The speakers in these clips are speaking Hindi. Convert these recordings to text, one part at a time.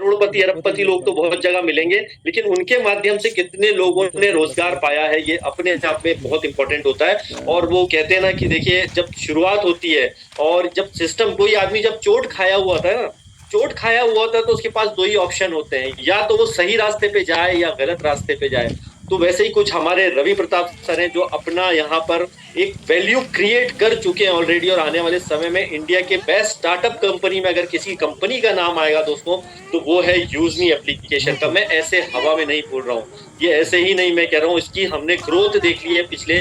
करोड़पति अरबपति लोग तो बहुत जगह मिलेंगे, लेकिन उनके माध्यम से कितने लोगों ने रोजगार पाया है ये अपने आप में बहुत इंपॉर्टेंट होता है। और वो कहते हैं ना कि देखिए जब शुरुआत होती है और जब सिस्टम, कोई आदमी जब चोट खाया हुआ था ना, चोट खाया हुआ होता है तो उसके पास दो ही ऑप्शन होते हैं, या तो वो सही रास्ते पे जाए या गलत रास्ते पे जाए। तो वैसे ही कुछ हमारे रवि प्रताप सर हैं जो अपना यहाँ पर एक वैल्यू क्रिएट कर चुके हैं ऑलरेडी, और आने वाले समय में इंडिया के बेस्ट स्टार्टअप कंपनी में अगर किसी कंपनी का नाम आएगा दोस्तों, तो वो है यूजमी एप्लीकेशन का। मैं ऐसे हवा में नहीं बोल रहा हूँ, ये ऐसे ही नहीं मैं कह रहा हूँ, इसकी हमने ग्रोथ देख ली है पिछले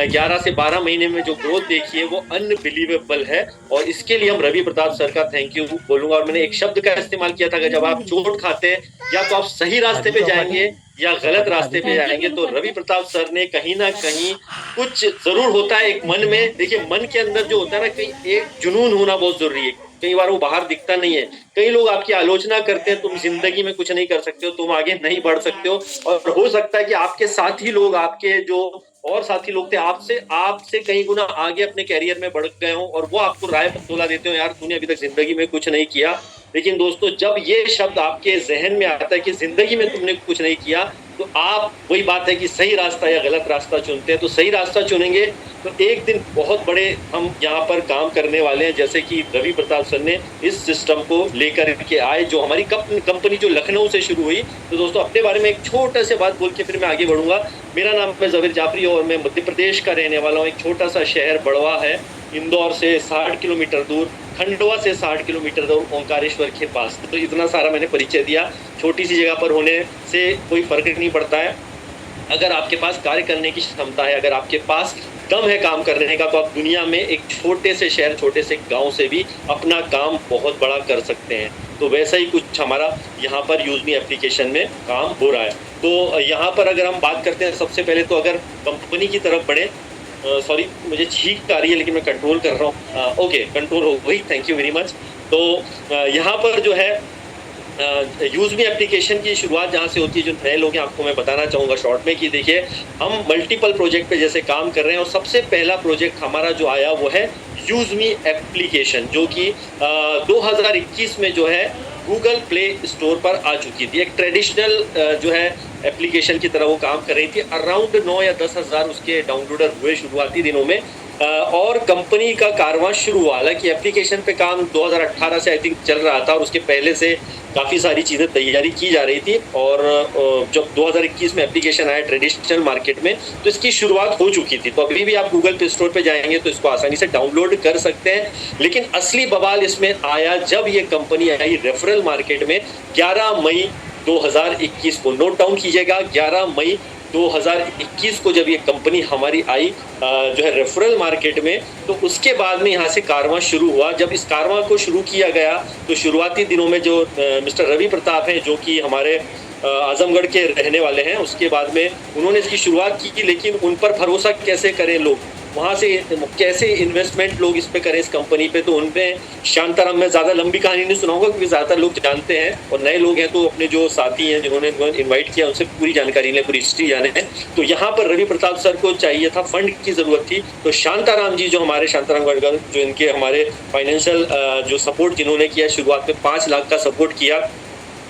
11 से 12 महीने में, जो ग्रोथ देखी है वो अनबिलीवेबल है। और इसके लिए हम रवि प्रताप सर का थैंक यू बोलूंगा। और मैंने एक शब्द का इस्तेमाल किया था कि जब आप चोट खाते हैं, या तो आप सही रास्ते पे जाएंगे या गलत रास्ते पे जाएंगे, तो रवि प्रताप सर ने कहीं ना कहीं कुछ जरूर होता है एक मन में। देखिए मन के अंदर जो होता है ना, कहीं एक जुनून होना बहुत जरूरी है। कई बार वो बाहर दिखता नहीं है, कई लोग आपकी आलोचना करते हैं, तुम जिंदगी में कुछ नहीं कर सकते हो, तुम आगे नहीं बढ़ सकते हो। और हो सकता है कि आपके साथी लोग, आपके जो और साथी लोग थे, आपसे आपसे कई गुना आगे अपने कैरियर में बढ़ गए हो, और वो आपको राय बतौला देते हो, यार तूने अभी तक जिंदगी में कुछ नहीं किया। लेकिन दोस्तों जब ये शब्द आपके जहन में आता है कि जिंदगी में तुमने कुछ नहीं किया, तो आप, वही बात है कि सही रास्ता या गलत रास्ता चुनते हैं। तो सही रास्ता चुनेंगे तो एक दिन बहुत बड़े हम यहाँ पर काम करने वाले हैं, जैसे कि रवि प्रताप सर ने इस सिस्टम को लेकर के आए, जो हमारी कंपनी जो लखनऊ से शुरू हुई। तो दोस्तों अपने बारे में एक छोटा सा बात बोल के फिर मैं आगे बढ़ूंगा। मेरा नाम है जबीर जाफरी और मैं मध्य प्रदेश का रहने वाला हूँ। एक छोटा सा शहर बड़वा है, इंदौर से 60 किलोमीटर दूर, खंडवा से 60 किलोमीटर दूर, ओंकारेश्वर के पास। तो इतना सारा मैंने परिचय दिया। छोटी सी जगह पर होने से कोई फर्क नहीं पड़ता है। अगर आपके पास कार्य करने की क्षमता है, अगर आपके पास दम है काम करने का, तो आप दुनिया में एक छोटे से शहर, छोटे से गांव से भी अपना काम बहुत बड़ा कर सकते हैं। तो वैसा ही कुछ हमारा यहाँ पर यूजमी एप्लीकेशन में काम हो रहा है। तो यहाँ पर अगर हम बात करते हैं, सबसे पहले तो अगर कंपनी की तरफ बढ़े, सॉरी मुझे छींक आ रही है लेकिन मैं कंट्रोल कर रहा हूँ। ओके, कंट्रोल हो गई, थैंक यू वेरी मच। तो यहाँ पर जो है यूजमी एप्लीकेशन की शुरुआत जहाँ से होती है, जो नए लोग हैं आपको मैं बताना चाहूँगा शॉर्ट में कि देखिए हम मल्टीपल प्रोजेक्ट पे जैसे काम कर रहे हैं, और सबसे पहला प्रोजेक्ट हमारा जो आया वो है यूजमी एप्लीकेशन, जो कि 2021 में जो है गूगल प्ले स्टोर पर आ चुकी थी। एक ट्रेडिशनल जो है एप्लीकेशन की तरह वो काम कर रही थी। अराउंड 9 या 10 हज़ार उसके डाउनलोडर हुए शुरुआती दिनों में, और कंपनी का कारवां शुरू हुआ। हालांकि एप्लीकेशन पे काम 2018 से आई थिंक चल रहा था, और उसके पहले से काफ़ी सारी चीज़ें तैयारी की जा रही थी। और जब 2021 में एप्लीकेशन आया ट्रेडिशनल मार्केट में, तो इसकी शुरुआत हो चुकी थी। तो अभी भी आप गूगल प्ले स्टोर पे जाएंगे तो इसको आसानी से डाउनलोड कर सकते हैं। लेकिन असली बवाल इसमें आया जब ये कंपनी आई रेफरल मार्केट में 11 मई 2021 को। नोट डाउन कीजिएगा, 11 मई 2021 को जब ये कंपनी हमारी आई जो है रेफरल मार्केट में, तो उसके बाद में यहाँ से कारवां शुरू हुआ। जब इस कारवां को शुरू किया गया तो शुरुआती दिनों में जो मिस्टर रवि प्रताप हैं, जो कि हमारे आजमगढ़ के रहने वाले हैं, उसके बाद में उन्होंने इसकी शुरुआत की। लेकिन उन पर भरोसा कैसे करें लोग, वहाँ से कैसे इन्वेस्टमेंट लोग इस पे करें इस कंपनी पे, तो उनपे शांताराम, मैं ज़्यादा लंबी कहानी नहीं सुनाऊंगा क्योंकि ज़्यादातर लोग जानते हैं, और नए लोग हैं तो अपने जो साथी हैं जिन्होंने इन्वाइट किया उनसे पूरी जानकारी लें, पूरी हिस्ट्री जाने हैं। तो यहाँ पर रवि प्रताप सर को चाहिए था, फंड की ज़रूरत थी। तो शांताराम जी, जो हमारे शांताराम गढ़कर, जो इनके हमारे फाइनेंशियल जो सपोर्ट जिन्होंने किया, शुरुआत में 5 लाख का सपोर्ट किया,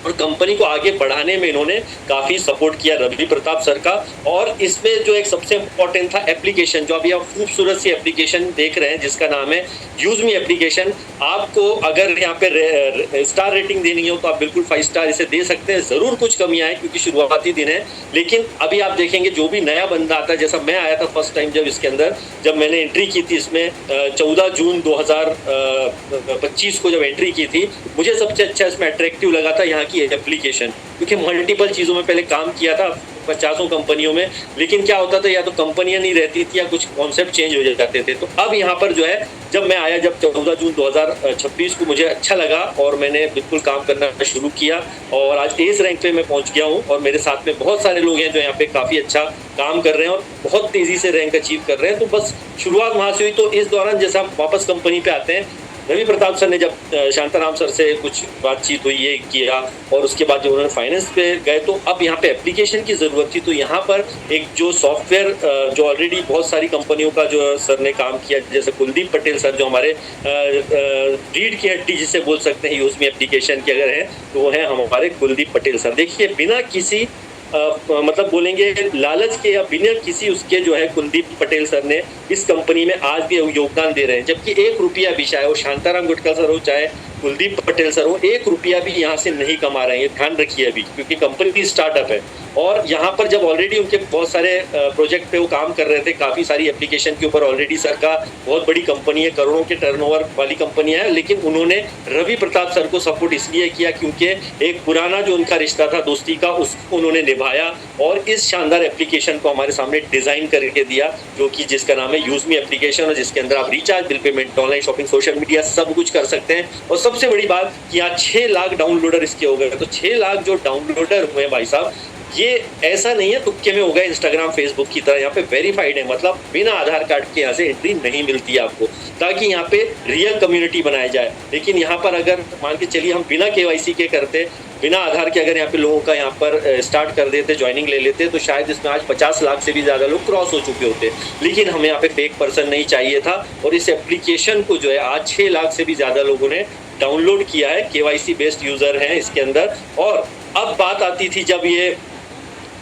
और कंपनी को आगे बढ़ाने में इन्होंने काफ़ी सपोर्ट किया रवि प्रताप सर का। और इसमें जो एक सबसे इम्पोर्टेंट था एप्लीकेशन, जो अभी आप खूबसूरत सी एप्लीकेशन देख रहे हैं जिसका नाम है यूजमी एप्लीकेशन। आपको अगर यहाँ पे स्टार रेटिंग देनी हो तो आप बिल्कुल 5 स्टार इसे दे सकते हैं। ज़रूर कुछ कमियाँ हैं क्योंकि शुरुआती दिन है, लेकिन अभी आप देखेंगे जो भी नया बंदा आता है, जैसा मैं आया था फर्स्ट टाइम जब इसके अंदर, जब मैंने एंट्री की थी इसमें 14 जून 2025 को जब एंट्री की थी, मुझे सबसे अच्छा इसमें अट्रैक्टिव लगा था यहाँ की एप्लीकेशन, क्योंकि मल्टीपल चीज़ों में पहले काम किया था 50 कंपनियों में, लेकिन क्या होता था, या तो कंपनियां नहीं रहती थी या कुछ कॉन्सेप्ट चेंज हो जाते थे। तो अब यहाँ पर जो है, जब मैं आया जब 14 जून 2026 को, मुझे अच्छा लगा और मैंने बिल्कुल काम करना शुरू किया, और आज एस रैंक पे मैं पहुँच गया हूँ। और मेरे साथ में बहुत सारे लोग हैं जो यहाँ पे काफ़ी अच्छा काम कर रहे हैं और बहुत तेज़ी से रैंक अचीव कर रहे हैं। तो बस शुरुआत वहाँ से हुई। तो इस दौरान जैसे हम वापस कंपनी पे आते हैं, रवि प्रताप सर ने जब शांताराम सर से कुछ बातचीत हुई, ये किया, और उसके बाद जो उन्होंने फाइनेंस पे गए, तो अब यहाँ पे एप्लीकेशन की जरूरत थी। तो यहाँ पर एक जो सॉफ्टवेयर जो ऑलरेडी बहुत सारी कंपनियों का जो सर ने काम किया, जैसे कुलदीप पटेल सर जो हमारे रीढ़ की हड्डी जिसे बोल सकते हैं यूज मी एप्लीकेशन के अगर है, तो वो है हमारे कुलदीप पटेल सर। देखिए बिना किसी मतलब बोलेंगे लालच के या बिना किसी उसके जो है कुलदीप पटेल सर ने इस कंपनी में आज भी योगदान दे रहे हैं, जबकि 1 रुपया भी, चाहे वो शांताराम गुटका सर हो चाहे कुलदीप पटेल सर हो, 1 रुपया भी यहाँ से नहीं कमा रहे हैं। ध्यान रखिए अभी, क्योंकि कंपनी स्टार्टअप है और यहाँ पर जब ऑलरेडी उनके बहुत सारे प्रोजेक्ट पे वो काम कर रहे थे, काफी सारी एप्लीकेशन के ऊपर ऑलरेडी सर का बहुत बड़ी कंपनी है, करोड़ों के टर्नओवर वाली कंपनी है, लेकिन उन्होंने रवि प्रताप सर को सपोर्ट इसलिए किया क्योंकि एक पुराना जो उनका रिश्ता था दोस्ती का, उसको उन्होंने निभाया और इस शानदार एप्लीकेशन को हमारे सामने डिजाइन करके दिया, जो कि जिसका नाम है यूज मी एप्लीकेशन, और जिसके अंदर आप recharge, bill payment, online shopping, social media सब कुछ कर सकते हैं। और सबसे बड़ी बात कि यहाँ 6 लाख डाउनलोडर इसके हो गए। तो 6 लाख जो डाउनलोडर हुए भाई साहब, ये ऐसा नहीं है तुक्के में हो गए इंस्टाग्राम फेसबुक की तरह, यहाँ पे वेरीफाइड है, मतलब बिना आधार कार्ड के यहाँ से एंट्री नहीं मिलती है आपको, ताकि यहाँ पे रियल कम्युनिटी बनाया जाए। लेकिन यहाँ पर अगर मान के चलिए हम बिना केवाईसी के करते, बिना आधार के अगर यहाँ पे लोगों का यहाँ पर स्टार्ट कर देते, ज्वाइनिंग ले लेते, तो शायद इसमें आज 50 लाख से भी ज्यादा लोग क्रॉस हो चुके होते। लेकिन हमें यहाँ पे फेक पर्सन नहीं चाहिए था, और इस एप्लीकेशन को जो है आज 6 लाख से भी ज्यादा लोगों ने डाउनलोड किया है, केवाईसी बेस्ड यूजर हैं इसके अंदर। और अब बात आती थी जब ये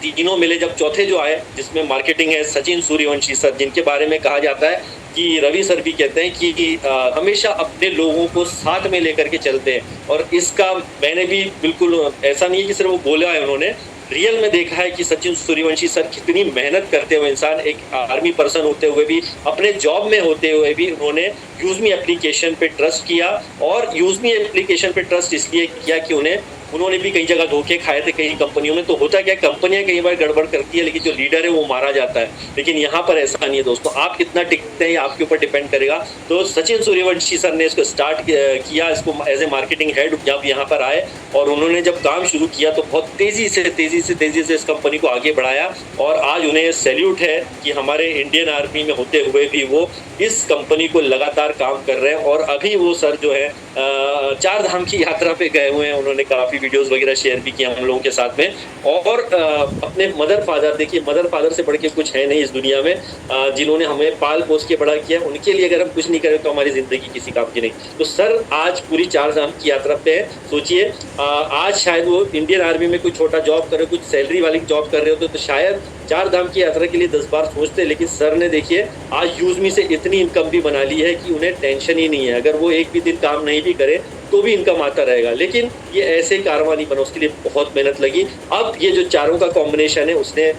तीनों मिले, जब चौथे जो आए जिसमें मार्केटिंग है, सचिन सूर्यवंशी सर, जिनके बारे में कहा जाता है कि रवि सर भी कहते हैं कि हमेशा अपने लोगों को साथ में लेकर के चलते हैं। और इसका मैंने भी बिल्कुल ऐसा नहीं है कि सिर्फ वो बोला है, उन्होंने रियल में देखा है कि सचिन सूर्यवंशी सर कितनी मेहनत करते हुए इंसान, एक आर्मी पर्सन होते हुए भी, अपने जॉब में होते हुए भी उन्होंने यूज मी एप्लीकेशन पे ट्रस्ट किया। और यूज मी एप्लीकेशन पे ट्रस्ट इसलिए किया कि उन्होंने भी कई जगह धोखे खाए थे कई कंपनियों में। तो होता क्या, कंपनियां कई बार गड़बड़ करती है, लेकिन जो लीडर है वो मारा जाता है। लेकिन यहाँ पर ऐसा नहीं है दोस्तों, आप कितना टिकते हैं ये आपके ऊपर डिपेंड करेगा। तो सचिन सूर्यवंशी सर ने इसको स्टार्ट किया, इसको एज ए मार्केटिंग हेड जब यहाँ पर आए, और उन्होंने जब काम शुरू किया तो बहुत तेजी से इस कंपनी को आगे बढ़ाया। और आज उन्हें सैल्यूट है कि हमारे इंडियन आर्मी में होते हुए भी वो इस कंपनी को लगातार काम कर रहे हैं। और अभी वो सर जो है 4 धाम की यात्रा पे गए हुए हैं, उन्होंने काफी वीडियोस वगैरह शेयर भी किया हम लोगों के साथ में। और अपने मदर फादर, देखिए मदर फादर से बढ़ के कुछ है नहीं इस दुनिया में, जिन्होंने हमें पाल पोस के बड़ा किया, उनके लिए अगर हम कुछ नहीं करें तो हमारी जिंदगी किसी काम की नहीं। तो सर आज पूरी 4 धाम की यात्रा पे है। सोचिए आज शायद वो इंडियन आर्मी में कोई छोटा जॉब कर रहे, कुछ सैलरी वाली जॉब कर रहे होते, तो शायद 4 धाम की यात्रा के लिए 10 बार सोचते। लेकिन सर ने देखिए आज यूज मी से इतनी इनकम भी बना ली है कि उन्हें टेंशन ही नहीं है, अगर वो एक भी दिन काम नहीं भी करे तो भी इनकम आता रहेगा। लेकिन ये ऐसे कारवां नहीं बना, उसके लिए बहुत मेहनत लगी। अब ये जो चारों का कॉम्बिनेशन है उसने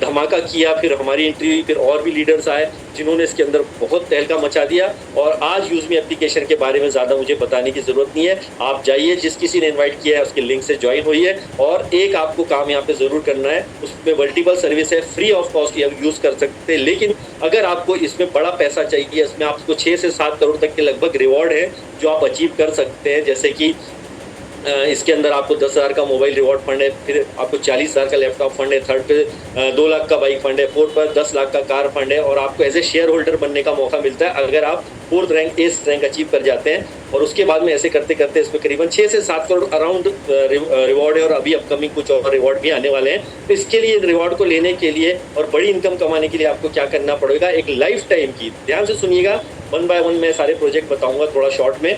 धमाका किया, फिर हमारी एंट्री हुई, फिर और भी लीडर्स आए जिन्होंने इसके अंदर बहुत तहलका मचा दिया। और आज यूज मी एप्लीकेशन के बारे में ज्यादा मुझे बताने की जरूरत नहीं है, आप जाइए, जिस किसी ने इन्वाइट किया है उसके लिंक से ज्वाइन होइए। और एक आपको काम यहाँ पे जरूर करना है, उसमें मल्टीपल सर्विस है, फ्री ऑफ कॉस्ट यूज कर सकते हैं। लेकिन अगर आपको इसमें बड़ा पैसा चाहिए, इसमें आपको 6 से 7 करोड़ तक के लगभग रिवॉर्ड है जो आप अचीव कर सकते हैं। जैसे कि इसके अंदर आपको 10,000 का मोबाइल रिवॉर्ड फंड है, फिर आपको 40,000 का लैपटॉप फंड है, थर्ड पे 2 लाख का बाइक फंड है, फोर्थ पर 10 लाख का कार फंड है, और आपको एज ए शेयर होल्डर बनने का मौका मिलता है अगर आप 4th rank S rank achieve कर जाते हैं। और उसके बाद में ऐसे करते करते इसमें करीबन 6 से 7 करोड़ अराउंड रिवॉर्ड है, और अभी अपकमिंग कुछ और रिवॉर्ड भी आने वाले हैं। तो इसके लिए रिवॉर्ड को लेने के लिए और बड़ी इनकम कमाने के लिए आपको क्या करना पड़ेगा, एक लाइफ टाइम की, ध्यान से सुनिएगा, 1 बाय 1 मैं सारे प्रोजेक्ट बताऊंगा थोड़ा शॉर्ट में।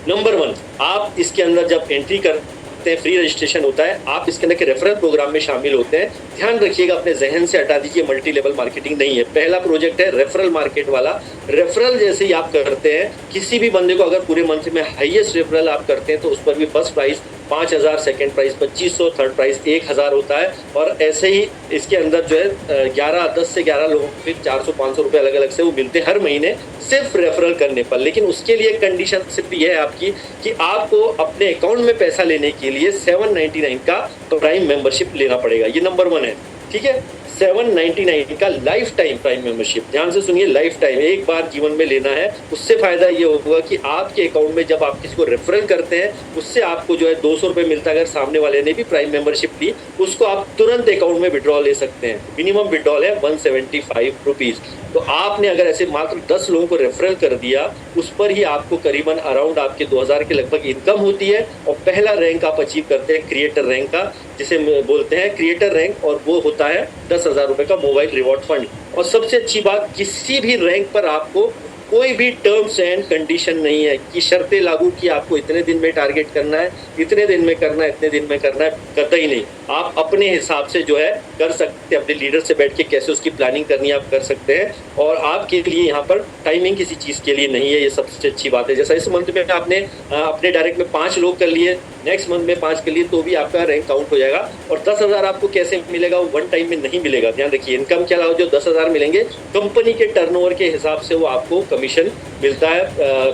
नंबर 1, आप इसके अंदर जब एंट्री करते हैं, फ्री रजिस्ट्रेशन होता है, आप इसके अंदर के रेफरल प्रोग्राम में शामिल होते हैं। ध्यान रखिएगा, अपने जहन से हटा दीजिए मल्टी लेवल मार्केटिंग नहीं है। पहला प्रोजेक्ट है रेफरल मार्केट वाला। रेफरल जैसे ही आप करते हैं, किसी भी बंदे को अगर पूरे मंथ में हाईएस्ट रेफरल आप करते हैं तो उस पर भी first price 5,000, second price 2,500, third price 1,000 होता है। और ऐसे ही इसके अंदर जो है 10 से 11 लोगों को 400-500 रुपये अलग अलग से वो मिलते हैं हर महीने, सिर्फ रेफरल करने पर। लेकिन उसके लिए कंडीशन सिर्फ ये है आपकी कि आपको अपने अकाउंट में पैसा लेने के लिए 799 का प्राइम मेंबरशिप लेना पड़ेगा। ये नंबर 1 है, ठीक है। 799 का लाइफ टाइम प्राइम मेंबरशिप। ध्यान से सुनिए, लाइफ टाइम, एक बार जीवन में लेना है। उससे फायदा ये होगा कि आपके अकाउंट में जब आप किसी को रेफरल करते हैं, उससे आपको जो है 200 रुपए मिलता है। अगर सामने वाले ने भी प्राइम मेंबरशिप ली, उसको आप तुरंत अकाउंट में विड्रॉ ले सकते हैं। मिनिमम विड्रॉल है 175 रुपीज। तो आपने अगर ऐसे मात्र 10 लोगों को रेफरल कर दिया, उस पर ही आपको करीबन अराउंड आपके 2000 के लगभग इनकम होती है। और पहला रैंक आप अचीव करते हैं क्रिएटर रैंक का, जिसे बोलते हैं क्रिएटर रैंक, और वो होता है 10,000 रुपए का मोबाइल रिवॉर्ड फंड। और सबसे अच्छी बात, किसी भी रैंक पर आपको कोई भी टर्म्स एंड कंडीशन नहीं है कि शर्तें लागू कि आपको इतने दिन में टारगेट करना है, इतने दिन में करना है, इतने दिन में करना है, कतई नहीं। आप अपने हिसाब से जो है कर सकते हैं, अपने लीडर से बैठ के कैसे उसकी प्लानिंग करनी है आप कर सकते हैं। और आपके लिए यहाँ पर टाइमिंग किसी चीज के लिए नहीं है, ये सबसे अच्छी बात है। जैसा इस मंथ में आपने अपने डायरेक्ट में 5 लोग कर लिए, नेक्स्ट मंथ में 5 कर लिए, तो भी आपका रैंक काउंट हो जाएगा। और 10,000 आपको कैसे मिलेगा, वो वन टाइम में नहीं मिलेगा। ध्यान रखिए, इनकम के अलावा जो 10,000 मिलेंगे, कंपनी के टर्नओवर के हिसाब से वो आपको कमीशन मिलता है।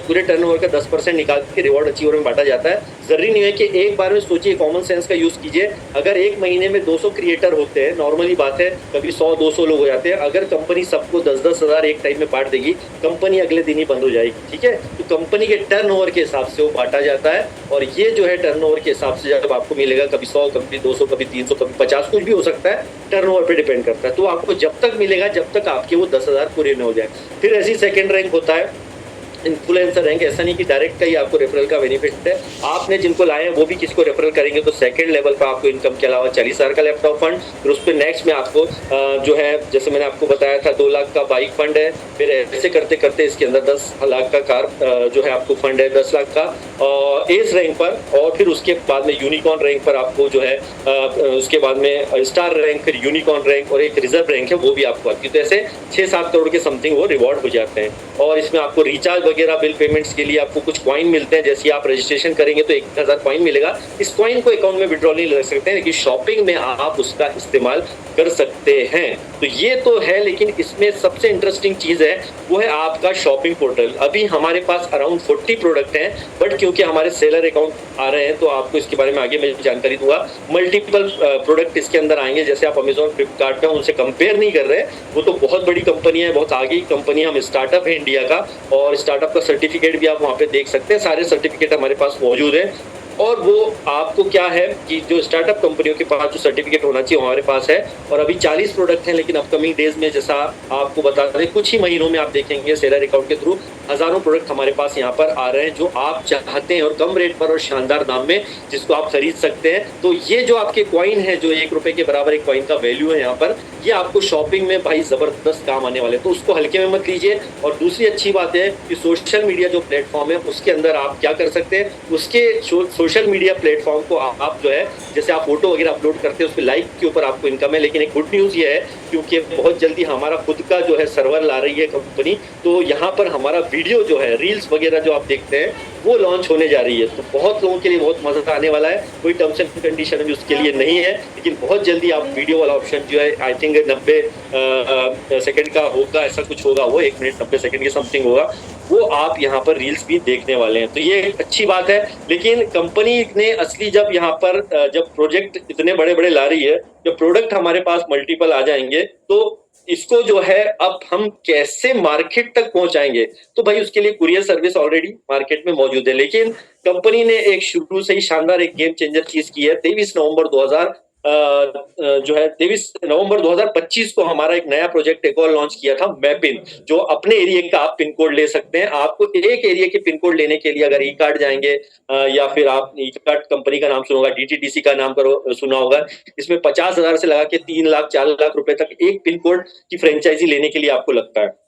पूरे टर्नओवर का 10% निकाल के रिवॉर्ड अचीवर में बांटा जाता है। जरूरी नहीं है कि एक बार में सोचिए, कॉमन सेंस का यूज कीजिए। अगर एक महीने में 200 क्रिएटर होते हैं, नॉर्मली बात है, कभी 100-200 लोग हो जाते हैं। अगर कंपनी सबको 10-10 हजार एक टाइम में बांट देगी, कंपनी अगले दिन ही बंद हो जाएगी। ठीक है, तो कंपनी के टर्नओवर के हिसाब से वो बांटा जाता है। और ये जो है टर्नओवर के हिसाब से जब आपको मिलेगा, कभी 100, कभी 200, कभी 300, कभी 50, कुछ भी हो सकता है, टर्नओवर पे डिपेंड करता है। तो आपको जब तक मिलेगा, जब तक आपके वो 10,000 पूरे न हो जाए। फिर ऐसी सेकंड रैंक होता है इन्फ्लुएंसर रैंक। ऐसा नहीं कि डायरेक्ट का ही आपको रेफरल का बेनिफिट है, आपने जिनको लाए हैं वो भी किसी को रेफरल करेंगे तो सेकंड लेवल पर आपको इनकम के अलावा 40,000 का लैपटॉप फंड। फिर उस पर नेक्स्ट में आपको जो है, जैसे मैंने आपको बताया था, 2 लाख का बाइक फंड है। फिर ऐसे करते करते इसके अंदर 10 लाख का कार जो है आपको फंड है, 10 लाख का एस रैंक पर। और फिर उसके बाद में यूनिकॉर्न रैंक पर आपको जो है उसके बाद में स्टार रैंक, फिर यूनिकॉर्न रैंक, और एक रिजर्व रैंक है, वो भी आपको आती है। तो ऐसे 6-7 करोड़ के समथिंग वो रिवॉर्ड हो जाते हैं। और इसमें आपको रिचार्ज वगैरह, बिल पेमेंट्स के लिए आपको कुछ कॉइन मिलते हैं। जैसे आप रजिस्ट्रेशन करेंगे तो 1000 कॉइन मिलेगा। इस कॉइन को अकाउंट में विड्रॉ नहीं ले सकते हैं, लेकिन शॉपिंग में आप उसका इस्तेमाल कर सकते हैं। तो ये तो है, लेकिन इसमें सबसे इंटरेस्टिंग चीज है वो है आपका शॉपिंग पोर्टल। अभी हमारे पास अराउंड 40 प्रोडक्ट हैं, बट क्योंकि हमारे सेलर अकाउंट आ रहे हैं तो आपको इसके बारे में आगे मैं जानकारी दूंगा। मल्टीपल प्रोडक्ट इसके अंदर आएंगे। जैसे आप अमेजॉन, फ्लिपकार्ट पे उनसे कंपेयर नहीं कर रहे, वो तो बहुत बड़ी कंपनी है, बहुत आगे की कंपनी है। हम स्टार्टअप है इंडिया का, और स्टार्टअप का सर्टिफिकेट भी आप वहाँ पे देख सकते हैं। सारे सर्टिफिकेट हमारे पास मौजूद है। और वो आपको क्या है कि जो स्टार्टअप कंपनियों के पास जो सर्टिफिकेट होना चाहिए हमारे पास है। और अभी 40 प्रोडक्ट हैं, लेकिन अपकमिंग डेज में, जैसा आपको बता दें, कुछ ही महीनों में आप देखेंगे सेलर अकाउंट के थ्रू हजारों प्रोडक्ट हमारे पास यहाँ पर आ रहे हैं, जो आप चाहते हैं, और कम रेट पर और शानदार दाम में, जिसको आप खरीद सकते हैं। तो ये जो आपके कॉइन है, जो 1 रुपए के बराबर एक कॉइन का वैल्यू है यहाँ पर, ये आपको शॉपिंग में भाई जबरदस्त काम आने वाले, तो उसको हल्के में मत लीजिए। और दूसरी अच्छी बात है कि सोशल मीडिया जो प्लेटफॉर्म है, उसके अंदर आप क्या कर सकते हैं, उसके सोशल मीडिया प्लेटफॉर्म को आप जो है, जैसे आप फोटो वगैरह अपलोड करते हैं, उस पर लाइक के ऊपर आपको इनकम है। लेकिन एक गुड न्यूज ये है, क्योंकि बहुत जल्दी हमारा खुद का जो है सर्वर ला रही है कंपनी, तो यहाँ पर हमारा वीडियो जो है, रील्स वगैरह जो आप देखते हैं, वो लॉन्च होने जा रही है। तो बहुत लोगों के लिए बहुत मजा आने वाला है। कोई टर्म्स एंड कंडीशन भी उसके लिए नहीं है, लेकिन बहुत जल्दी आप वीडियो वाला ऑप्शन जो है, आई थिंक 90 सेकंड का होगा, ऐसा कुछ होगा, वो 1 मिनट 90 सेकंड की समथिंग होगा, वो आप यहाँ पर रील्स भी देखने वाले हैं। तो ये एक अच्छी बात है। लेकिन कंपनी ने असली जब यहाँ पर जब प्रोजेक्ट इतने बड़े बड़े ला रही है, जब प्रोडक्ट हमारे पास मल्टीपल आ जाएंगे, तो इसको जो है अब हम कैसे मार्केट तक पहुंचाएंगे। तो भाई उसके लिए कुरियर सर्विस ऑलरेडी मार्केट में मौजूद है, लेकिन कंपनी ने एक शुरू से ही शानदार एक गेम चेंजर चीज की है। 23 नवंबर 2000 जो है 23 नवंबर 2025 को हमारा एक नया प्रोजेक्ट एक और लॉन्च किया था, मैपिन, जो अपने एरिया का आप पिन कोड ले सकते हैं। आपको एक एरिया के पिन कोड लेने के लिए अगर ई कार्ड जाएंगे, या फिर आप ई कार्ड कंपनी का नाम सुना होगा, डीटीडीसी का नाम सुना होगा, इसमें 50,000 से लगा के 3 लाख 4 लाख रुपए तक एक पिन कोड की फ्रेंचाइजी लेने के लिए आपको लगता है।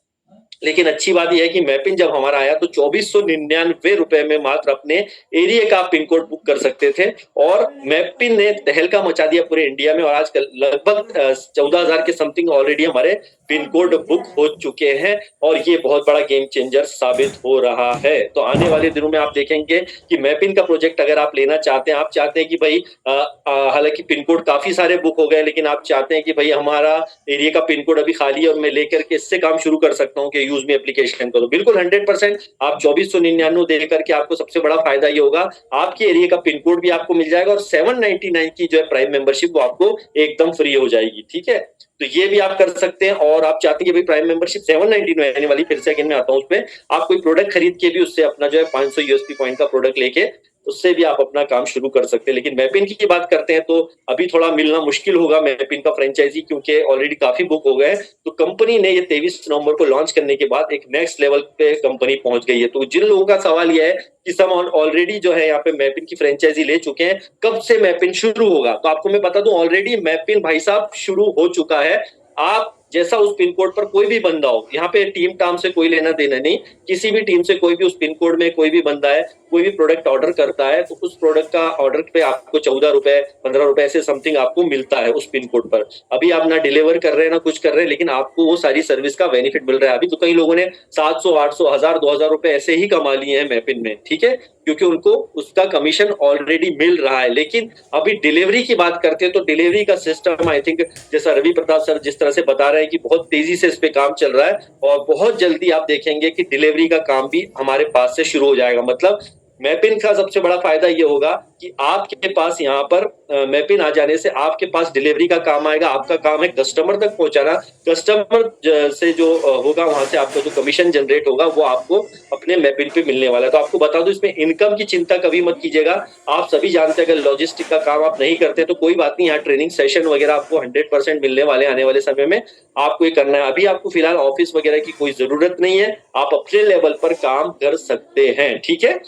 लेकिन अच्छी बात यह है कि मैपिन जब हमारा आया तो 2499 रुपए में मात्र अपने एरिया का पिन कोड बुक कर सकते थे, और मैपिन ने तहलका मचा दिया पूरे इंडिया में। और आजकल लगभग 14,000 के समथिंग ऑलरेडी हमारे पिन कोड बुक हो चुके हैं, और ये बहुत बड़ा गेम चेंजर साबित हो रहा है। तो आने वाले दिनों में आप देखेंगे कि मैपिन का प्रोजेक्ट अगर आप लेना चाहते हैं, आप चाहते हैं कि भाई हालांकि पिन कोड काफी सारे बुक हो गए, लेकिन आप चाहते हैं कि भाई हमारा एरिया का पिन कोड अभी खाली है और मैं लेकर के इससे काम शुरू कर सकता हूँ कि यूज मी एप्लीकेशन करो। बिल्कुल 100% आप 2499 दे करके आपको सबसे बड़ा फायदा ये होगा, आपके एरिया का पिन कोड भी आपको मिल जाएगा और 799 की जो है प्राइम मेंबरशिप वो आपको एकदम फ्री हो जाएगी। ठीक है, तो ये भी आप कर सकते हैं। और आप चाहते हैं कि भाई प्राइम मेंबरशिप 799 वाली, फिर से अगेन मैं आता हूँ उस पे, आप कोई प्रोडक्ट खरीद के भी उससे अपना जो है 500 यूएसपी पॉइंट का प्रोडक्ट लेके उससे भी आप अपना काम शुरू कर सकते हैं। लेकिन मैपिन की बात करते हैं तो अभी थोड़ा मिलना मुश्किल होगा मैपिन का फ्रेंचाइजी, क्योंकि ऑलरेडी काफी बुक हो गए। तो कंपनी ने ये 23 नवंबर को लॉन्च करने के बाद एक नेक्स्ट लेवल पे कंपनी पहुंच गई है। तो जिन लोगों का सवाल यह है कि सब ऑलरेडी जो है यहाँ पे मैपिन की फ्रेंचाइजी ले चुके हैं, कब से मैपिन शुरू होगा, तो आपको मैं बता दूं ऑलरेडी मैपिन भाई साहब शुरू हो चुका है। आप जैसा उस पिन कोड पर कोई भी बंदा हो, यहाँ पे टीम टाम से कोई लेना देना नहीं, किसी भी टीम से कोई भी उस पिन कोड में कोई भी बंदा है, कोई भी प्रोडक्ट ऑर्डर करता है तो उस प्रोडक्ट का ऑर्डर पे आपको 14 रुपए 15 रुपए ऐसे समथिंग आपको मिलता है उस पिन कोड पर। अभी आप ना डिलीवर कर रहे हैं ना कुछ कर रहे हैं, लेकिन आपको वो सारी सर्विस का बेनिफिट मिल रहा है। अभी तो कई लोगों ने 700 800 1000 2000 रुपए ऐसे ही कमा लिए हैं मैपिन में। ठीक है, क्योंकि उनको उसका कमीशन ऑलरेडी मिल रहा है। लेकिन अभी डिलीवरी की बात करते हैं तो डिलीवरी का सिस्टम आई थिंक जैसा रवि प्रताप सर जिस तरह से बता रहे हैं कि बहुत तेजी से इस पे काम चल रहा है और बहुत जल्दी आप देखेंगे कि डिलीवरी का काम भी हमारे पास से शुरू हो जाएगा। मतलब मैपिन का सबसे बड़ा फायदा ये होगा कि आपके पास यहाँ पर मैपिन आ जाने से आपके पास डिलीवरी का काम आएगा। आपका काम है कस्टमर तक पहुंचाना, कस्टमर से जो होगा वहां से आपको जो कमीशन जनरेट होगा वो आपको अपने मैपिन पे मिलने वाला है। तो आपको बता दूं इसमें इनकम की चिंता कभी मत कीजिएगा। आप सभी जानते हैं अगर लॉजिस्टिक का काम आप नहीं करते तो कोई बात नहीं, यहाँ ट्रेनिंग सेशन वगैरह आपको 100% मिलने वाले आने वाले समय में। आपको ये करना है, अभी आपको फिलहाल ऑफिस वगैरह की कोई जरूरत नहीं है, आप अपने लेवल पर काम कर सकते हैं। ठीक है,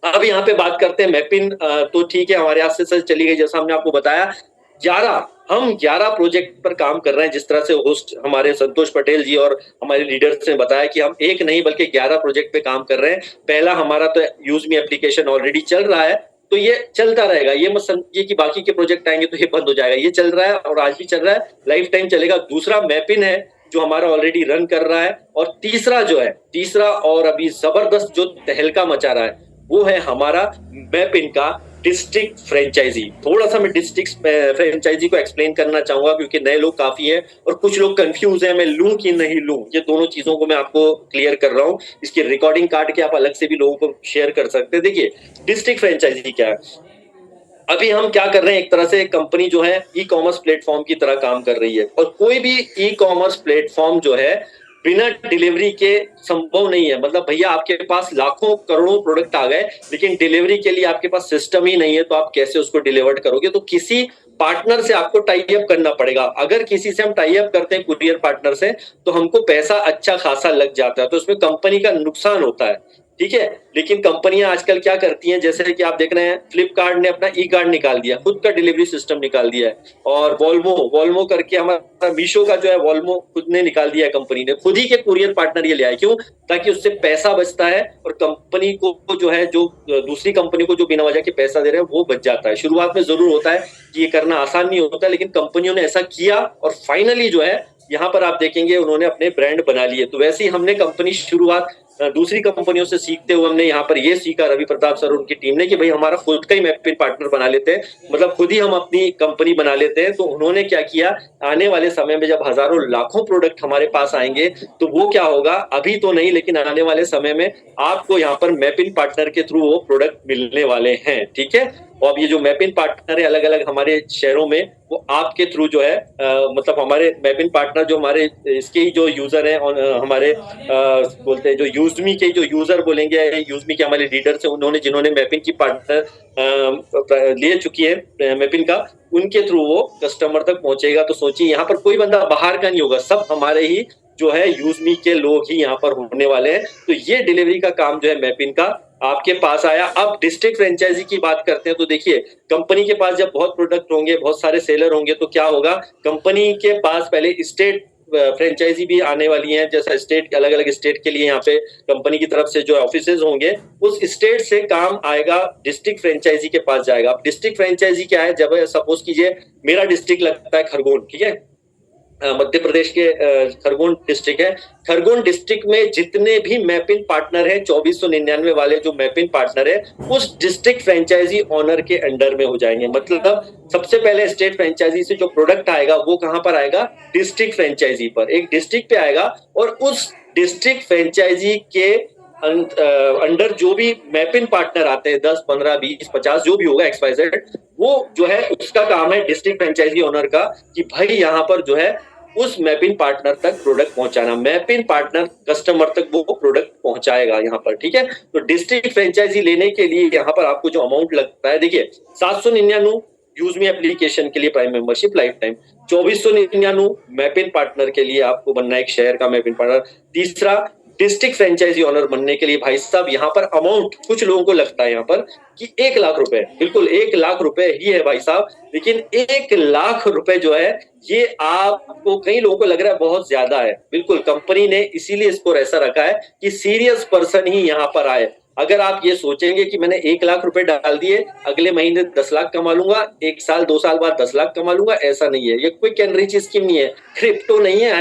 अब यहाँ पे बात करते हैं मैपिन। तो ठीक है, हमारे हाथ से चली गई, जैसा हमने आपको बताया 11 प्रोजेक्ट पर काम कर रहे हैं। जिस तरह से होस्ट हमारे संतोष पटेल जी और हमारे लीडर्स ने बताया कि हम एक नहीं बल्कि 11 प्रोजेक्ट पे काम कर रहे हैं। पहला हमारा तो यूज मी एप्लीकेशन ऑलरेडी चल रहा है, तो ये चलता रहेगा। ये मत समझिए कि बाकी के प्रोजेक्ट आएंगे तो ये बंद हो जाएगा, ये चल रहा है और आज भी चल रहा है, लाइफ टाइम चलेगा। दूसरा मैपिन है जो हमारा ऑलरेडी रन कर रहा है, और तीसरा और अभी जबरदस्त जो तहलका मचा रहा है वो है हमारा मैपिन का डिस्ट्रिक्ट फ्रेंचाइजी। थोड़ा सा मैं डिस्ट्रिक्ट फ्रेंचाइजी को एक्सप्लेन करना चाहूंगा क्योंकि नए लोग काफी हैं और कुछ लोग कंफ्यूज हैं, मैं लूं कि नहीं लूं। ये दोनों चीजों को मैं आपको क्लियर कर रहा हूं, इसकी रिकॉर्डिंग काट के आप अलग से भी लोगों को शेयर कर सकते हैं। देखिए डिस्ट्रिक्ट फ्रेंचाइजी क्या है, अभी हम क्या कर रहे हैं, एक तरह से कंपनी जो है ई कॉमर्स प्लेटफॉर्म की तरह काम कर रही है। और कोई भी ई कॉमर्स प्लेटफॉर्म जो है बिना डिलीवरी के संभव नहीं है। मतलब भैया आपके पास लाखों करोड़ों प्रोडक्ट आ गए लेकिन डिलीवरी के लिए आपके पास सिस्टम ही नहीं है, तो आप कैसे उसको डिलीवर करोगे? तो किसी पार्टनर से आपको टाई अप करना पड़ेगा। अगर किसी से हम टाई अप करते हैं कुरियर पार्टनर से तो हमको पैसा अच्छा खासा लग जाता है, तो उसमें कंपनी का नुकसान होता है। ठीक है, लेकिन कंपनियां आजकल क्या करती हैं, जैसे कि आप देख रहे हैं फ्लिपकार्ट ने अपना ई कार्ड निकाल दिया, खुद का डिलीवरी सिस्टम निकाल दिया है। और वॉल्वो करके हमारा मीशो का जो है वॉल्वो खुद ने निकाल दिया है, कंपनी ने खुद ही के कुरियर पार्टनर ये ले आए। क्यों? ताकि उससे पैसा बचता है और कंपनी को जो है, जो दूसरी कंपनी को जो बिना वजह के पैसा दे रहे हैं वो बच जाता है। शुरुआत में जरूर होता है कि ये करना आसान नहीं होता, लेकिन कंपनियों ने ऐसा किया और फाइनली जो है यहाँ पर आप देखेंगे उन्होंने अपने ब्रांड बना लिए। तो वैसे ही हमने कंपनी शुरुआत दूसरी कंपनियों से सीखते हुए हमने यहाँ पर ये सीखा, रवि प्रताप सर और उनकी टीम ने, कि भाई हमारा खुद का ही मैपिन पार्टनर बना लेते हैं, मतलब खुद ही हम अपनी कंपनी बना लेते हैं। तो उन्होंने क्या किया, आने वाले समय में जब हजारों लाखों प्रोडक्ट हमारे पास आएंगे तो वो क्या होगा, अभी तो नहीं लेकिन आने वाले समय में आपको यहाँ पर मैपिन पार्टनर के थ्रू वो प्रोडक्ट मिलने वाले हैं। ठीक है, और अब ये जो मैपिन पार्टनर है अलग अलग हमारे शहरों में, वो आपके थ्रू जो है मतलब हमारे मैपिन पार्टनर जो हमारे इसके ही जो यूजर हैं और हमारे बोलते हैं जो यूजमी के जो यूजर बोलेंगे, यूजमी के हमारे लीडर्स हैं, उन्होंने जिन्होंने मैपिन की पार्टनर ले चुकी है मैपिन का, उनके थ्रू वो कस्टमर तक पहुंचेगा। तो सोचिए यहाँ पर कोई बंदा बाहर का नहीं होगा, सब हमारे ही जो है यूजमी के लोग ही यहाँ पर होने वाले हैं। तो ये डिलीवरी का काम जो है मैपिन का आपके पास आया। अब डिस्ट्रिक्ट फ्रेंचाइजी की बात करते हैं तो देखिए कंपनी के पास जब बहुत प्रोडक्ट होंगे, बहुत सारे सेलर होंगे, तो क्या होगा, कंपनी के पास पहले स्टेट फ्रेंचाइजी भी आने वाली है। जैसा स्टेट, अलग अलग स्टेट के लिए यहाँ पे कंपनी की तरफ से जो ऑफिसेज होंगे, उस स्टेट से काम आएगा डिस्ट्रिक्ट फ्रेंचाइजी के पास जाएगा। अब डिस्ट्रिक्ट फ्रेंचाइजी क्या है, जब सपोज कीजिए मेरा डिस्ट्रिक्ट लगता है खरगोन, ठीक है, मध्य प्रदेश के खरगोन डिस्ट्रिक्ट है। खरगोन डिस्ट्रिक्ट में जितने भी मैपिन पार्टनर हैं 2499 वाले जो मैपिन पार्टनर है, उस डिस्ट्रिक्ट फ्रेंचाइजी ऑनर के अंडर में हो जाएंगे। मतलब सबसे पहले स्टेट फ्रेंचाइजी से जो प्रोडक्ट आएगा वो कहां पर आएगा, डिस्ट्रिक्ट फ्रेंचाइजी पर, एक डिस्ट्रिक्ट पे आएगा और उस डिस्ट्रिक्ट फ्रेंचाइजी के अंडर जो भी मैपिंग पार्टनर आते हैं 10, 15, 20, 50 जो भी होगा XYZ, वो जो है उसका काम है डिस्ट्रिक्ट फ्रेंचाइजी ओनर का कि भाई यहाँ पर जो है उस मैपिंग पार्टनर तक प्रोडक्ट पहुंचाना, मैपिंग पार्टनर कस्टमर तक वो प्रोडक्ट पहुंचाएगा यहाँ पर, ठीक है। तो डिस्ट्रिक्ट फ्रेंचाइजी लेने के लिए यहाँ पर आपको जो अमाउंट लगता है, देखिए 799 यूजमी एप्लीकेशन के लिए prime membership life time, 2499 mapping partner के लिए आपको बनना है एक शहर का मैपिंग पार्टनर। तीसरा, डिस्ट्रिक्ट फ्रेंचाइजी ओनर बनने के लिए भाई साहब यहाँ पर अमाउंट कुछ लोगों को लगता है यहाँ पर कि 1 लाख रुपए, बिल्कुल 1 लाख रुपए ही है भाई साहब, लेकिन 1 लाख रुपए जो है ये आपको, कई लोगों को लग रहा है बहुत ज्यादा है, बिल्कुल कंपनी ने इसीलिए इसको ऐसा रखा है कि सीरियस पर्सन ही यहाँ पर आए। अगर आप ये सोचेंगे कि मैंने 1 लाख रुपए डाल दिए, अगले महीने 10 लाख कमा लूंगा, 1 साल 2 साल बाद 10 लाख कमा लूंगा, ऐसा नहीं है। ये कोई कैनरिच स्कीम नहीं है, क्रिप्टो नहीं है,